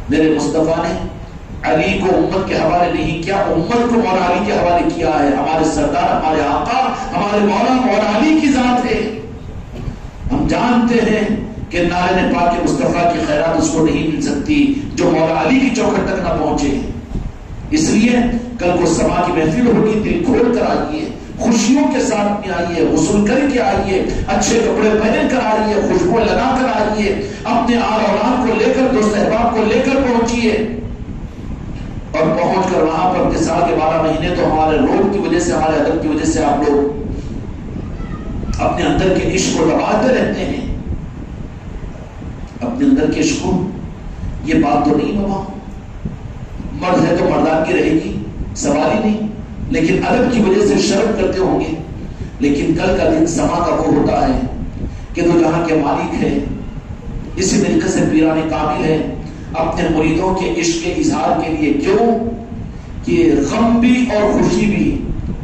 میرے مصطفیٰ نے علی کو امت کے حوالے نہیں کیا، امت کو مولا علی کے حوالے کیا ہے۔ ہمارے سردار، ہمارے آقا، ہمارے مولا، مولا علی کی ذات ہے۔ ہم جانتے ہیں کہ نارین پاک مصطفیٰ کی خیرات اس کو نہیں مل سکتی جو مولا علی کی چوکھٹ تک نہ پہنچے۔ اس لیے کل کو سما کی محفل ہوگی، دل کھول کر آئیے، خوشیوں کے ساتھ میں آئیے، غسل کر کے آئیے، اچھے کپڑے پہن کر آئیے، خوشبو لگا کر آئیے، اپنے آل اولاد کو لے کر، دوست احباب کو لے کر پہنچیے، اور پہنچ کر وہاں پر 10 سال کے 12 مہینے تو ہمارے روڈ کی وجہ سے، ہمارے ادب کی وجہ سے آپ لوگ اپنے اندر کے عشق کو دباتے رہتے ہیں، اپنے اندر کے عشق کو، یہ بات تو نہیں بابا، مرد ہے تو مردان کی رہے گی، سوال ہی نہیں، لیکن ادب کی وجہ سے شرم کرتے ہوں گے، لیکن کل کا دن سما کا وہ ہوتا ہے کہ تو جہاں کے مالک ہے، اسی طریقے سے پیران کامل ہے، اپنے مریدوں کے عشق کے اظہار کے لیے، کیوں کہ غم بھی اور خوشی بھی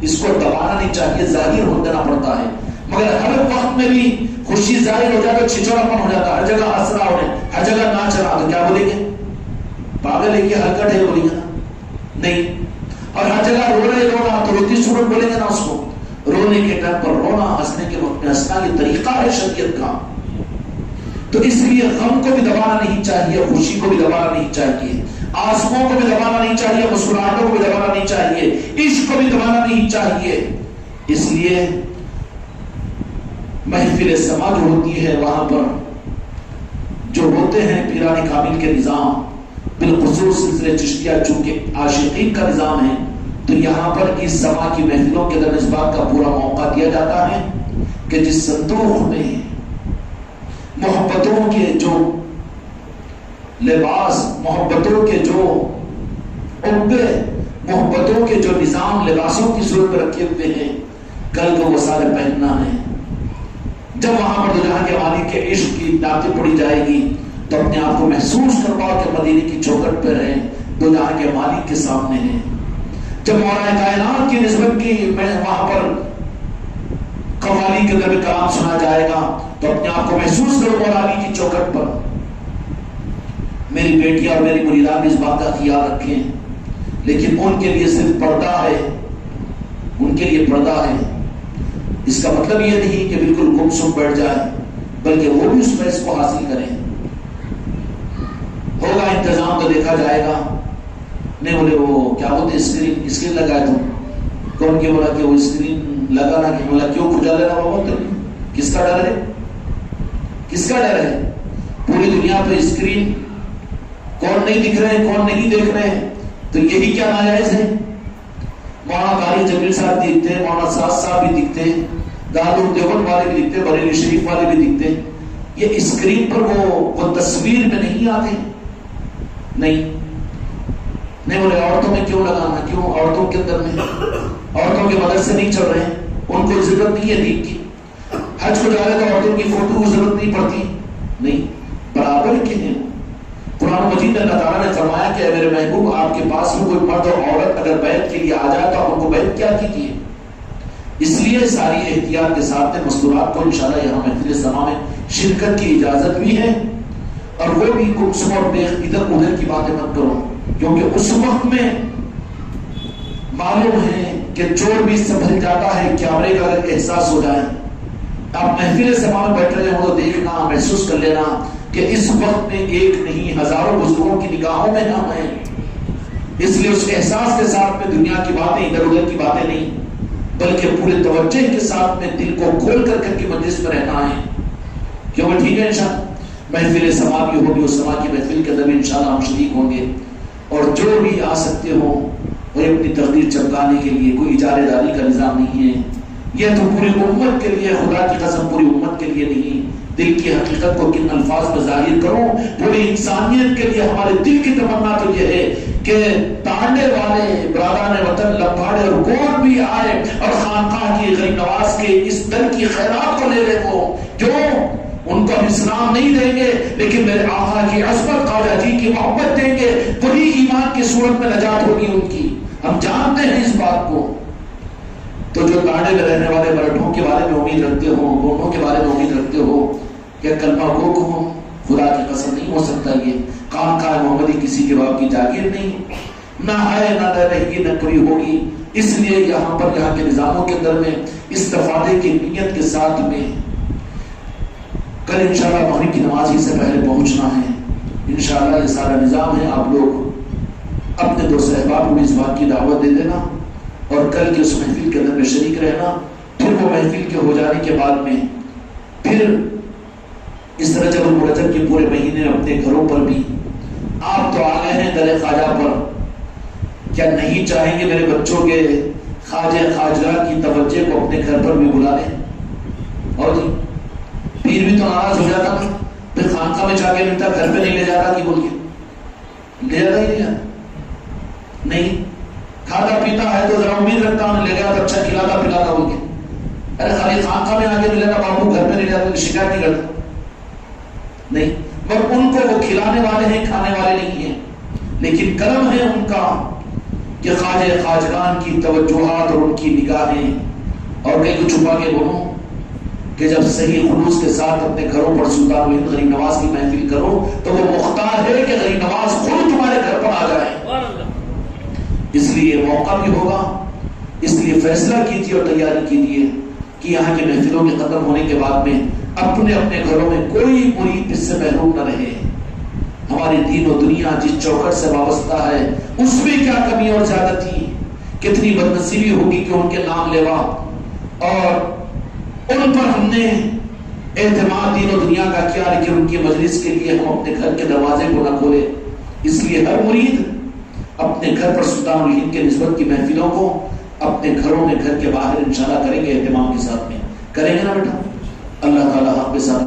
اس کو دبانا نہیں چاہیے، ظاہر ہو دینا پڑتا ہے، مگر ہر وقت میں بھی خوشی ظاہر ہو جائے تو چھچوڑاپن ہو جاتا ہے، ہر جگہ ہنس رہا ہونے، ہر جگہ ناچ رہا، تو کیا بولیں گے، پاگل ہے کہ حرکت ہے بولیں گے نا، نہیں، اور ہر جگہ رو رہے رونا تو روتی صورت بولیں گے نا اس کو، رونے کے ٹائم پر رونا، ہنسنے کے وقت میں ہنسنا، یہ طریقہ ہے شریعت کا۔ تو اس لیے غم کو بھی دبانا نہیں چاہیے، خوشی کو بھی دبانا نہیں چاہیے، آنسوؤں کو بھی دبانا نہیں چاہیے، مسکراہٹوں کو بھی دبانا نہیں چاہیے، عشق کو بھی دبانا نہیں چاہیے۔ اس لیے محفل سما جو ہوتی ہے، وہاں پر جو ہوتے ہیں پیران کامل کے نظام، بالخصوص سلسلے چشتیہ چونکہ عاشقین کا نظام ہے، تو یہاں پر اس سما کی محفلوں کے اندر اس بات کا پورا موقع دیا جاتا ہے کہ جس صندوق میں محبتوں کے جو لباس، محبتوں کے جو عقدے، محبتوں کے جو نظام لباسوں کی صورت میں رکھے ہوئے ہیں، کل کو وہ سارے پہننا ہے۔ جب وہاں پر جہاں کے مالک کے عشق کی دعوت پڑی جائے گی تو اپنے آپ کو محسوس کرواؤ کہ مدینے کی چوکھٹ پہ رہیں، دو جہاں کے مالک کے سامنے ہیں۔ جب مولا کائنات کی نسبت کی وہاں پر قوالی کے اندر کلام سنا جائے گا تو اپنے آپ کو محسوس کرو مولا علی کی چوکھٹ پر، میری بیٹیاں اور میری مریدان بھی اس بات کا خیال رکھیں، لیکن ان کے لیے صرف پردہ ہے، ان کے لیے پردہ ہے۔ اس کا مطلب یہ نہیں کہ بالکل گم سم بیٹھ جائے، بلکہ وہ بھی اس فیض کو حاصل کریں۔ ہوگا انتظام تو دیکھا جائے گا۔ نہیں بولے وہ کیا بولتے اسکرین لگائے تم، کون کے بولا کہ وہ اسکرین لگا نہ، کہ بولا کیوں کھجا لینا بابا، کس کا ڈر ہے؟ کس کا ڈر ہے؟ پوری دنیا پہ اسکرین، کون نہیں دکھ رہے ہیں، کون نہیں دیکھ رہے ہیں، تو یہی کیا ناجائز ہے؟ مولانا قاری جمیل صاحب دکھتے، مولانا سعد صاحب بھی دکھتے، دارالعلوم دیوبند والے بھی دکھتے، بریلی شریف والے بھی دکھتے۔ یہ اسکرین پر وہ تصویر میں نہیں آتے، نہیں بولے عورتوں میں کیوں لگانا، کیوں عورتوں کے اندر میں، عورتوں کے مدرسے نہیں چل رہے ہیں، ان کو ضرورت نہیں ہے دین کی، حج کو جا رہے تو عورتوں کی فوٹو کو ضرورت نہیں پڑتی، نہیں، برابر کے ہیں۔ قرآن مجید میں اللہ تعالیٰ نے فرمایا کہ اے میرے محبوب، آپ کے پاس میں کوئی مرد اور عورت اگر بیعت کے لیے آ جائے تو آپ ان کو بیعت کیا کیجیے۔ اس لیے ساری احتیاط کے ساتھ مستورات کو انشاءاللہ یہاں محفل سما میں شرکت کی اجازت بھی ہے، اور وہ بھی گمسم اور ادھر ادھر کی باتیں مت کرو، کیونکہ اس وقت میں معلوم ہے کہ چور بھی سنبھل جاتا ہے کیمرے کا اگر احساس ہو جائے۔ آپ محفل سما میں بیٹھ رہے ہو تو دیکھنا، محسوس کر لینا کہ اس وقت میں ایک نہیں ہزاروں بزرگوں کی نگاہوں میں ہم ہیں، اس لیے اس احساس کے ساتھ میں دنیا کی باتیں، ادھر ادھر کی باتیں نہیں، بلکہ پورے توجہ کے ساتھ میں دل کو کھول کر کے مجلس میں رہنا ہے۔ کیوں کہ ٹھیک ہے انشاءاللہ محفل سما بھی ہوگی، اس سما کی محفل کے اندر بھی انشاءاللہ ہم شریک ہوں گے، اور جو بھی آ سکتے ہو وہ اپنی تقدیر چمکانے کے لیے، کوئی اجارے داری کا نظام نہیں ہے، یہ تو پوری امت کے لیے، خدا کی قسم پوری امت کے لیے نہیں، دل کی حقیقت کو کن الفاظ میں ظاہر کروں، پوری انسانیت کے لیے ہمارے دل کی تمنا تو یہ ہے کہ تانڈے والے برادران وطن لمباڑے اور گور بھی آئے اور خانقاہ کی غریب نواز کے اس در کی خیرات کو لے لے، وہ جو ان کو ہم اسلام نہیں دیں گے لیکن میرے آقا کی عظمت، خواجہ جی کی محبت دیں گے، وہی ایمان کی صورت میں نجات ہوگی ان کی، ہم جانتے ہیں اس بات کو۔ تو جو تانڈے میں رہنے والے مراٹھوں کے بارے میں امید رکھتے ہو، گوڑوں کے بارے میں امید رکھتے ہو، کیا کلمہ گو کو ہم، خدا کی قسم نہیں ہو سکتا یہ خانقاہ محمدی کسی کے باپ کی جاگیر نہیں، نہ ہے، نہ رہے گی، نہ کبھی ہوگی۔ اس لیے یہاں پر یہاں کے نظاموں کے اندر میں استفادے کی نیت کے ساتھ میں کل انشاءاللہ مغرب کی نماز ہی سے پہلے پہنچنا ہے، انشاءاللہ یہ سارا نظام ہے۔ آپ لوگ اپنے دوست احباب کو اس بات کی دعوت دے دینا، اور کل کے اس محفل کے اندر میں شریک رہنا۔ پھر وہ محفل کے ہو جانے کے بعد میں پھر اس طرح جب رجب کے پورے مہینے اپنے گھروں پر بھی آپ تو آ گئے ہیں در خواجہ پر، کیا نہیں چاہیں گے میرے بچوں کے خواجہ خواجہ کی توجہ کو اپنے گھر پر بھی بلا لیں؟ اور جی پیر بھی تو ناراض ہو جاتا، پھر خانقاہ میں جا کے ملتا، گھر پہ نہیں لے جاتا کہ بول کے لے جاتا ہی نہیں جاتا، نہیں کھاتا پیتا ہے تو ذرا امید رکھتا ہوں لے گیا تو اچھا کھلاتا پلاتا بول کے، ارے خالی خانقاہ میں آگے ملے گا بابو گھر پہ نہیں جاتا، شکایت نہیں کرتا، نہیں، پر ان کو وہ کھلانے والے ہیں، کھانے والے نہیں ہیں، لیکن کرم ہے ان کا کہ خواجہ خواجگان کی توجہات اور ان کی نگاہیں، اور کہیں کو چھپا کے بولوں کہ جب صحیح خلوص کے ساتھ اپنے گھروں پر سلطان الہند غریب نواز کی محفل کرو تو وہ مختار ہے کہ غریب نواز خود تمہارے گھر پر آ جائے، اس لیے موقع بھی ہوگا، اس لیے فیصلہ کیجیے اور تیاری کیجیے کہ یہاں کے محفلوں کے ختم ہونے کے بعد میں اپنے اپنے گھروں میں کوئی مرید اس سے محروم نہ رہے۔ ہماری دین و دنیا جس چوکھٹ سے وابستہ ہے اس میں کیا کمی اور زیادتی، کتنی بدنصیبی ہوگی کہ ان کے نام لیوا اور ان پر ہم نے اعتماد دین و دنیا کا کیا، لیکن ان کی مجلس کے لیے ہم اپنے گھر کے دروازے کو نہ کھولے۔ اس لیے ہر مرید اپنے گھر پر سلطان الہند کے نسبت کی محفلوں کو اپنے گھروں میں، گھر کے باہر انشاءاللہ کریں گے، اہتمام کے ساتھ میں کریں گے نا بیٹا؟ اللہ تعالیٰ آپ کے ساتھ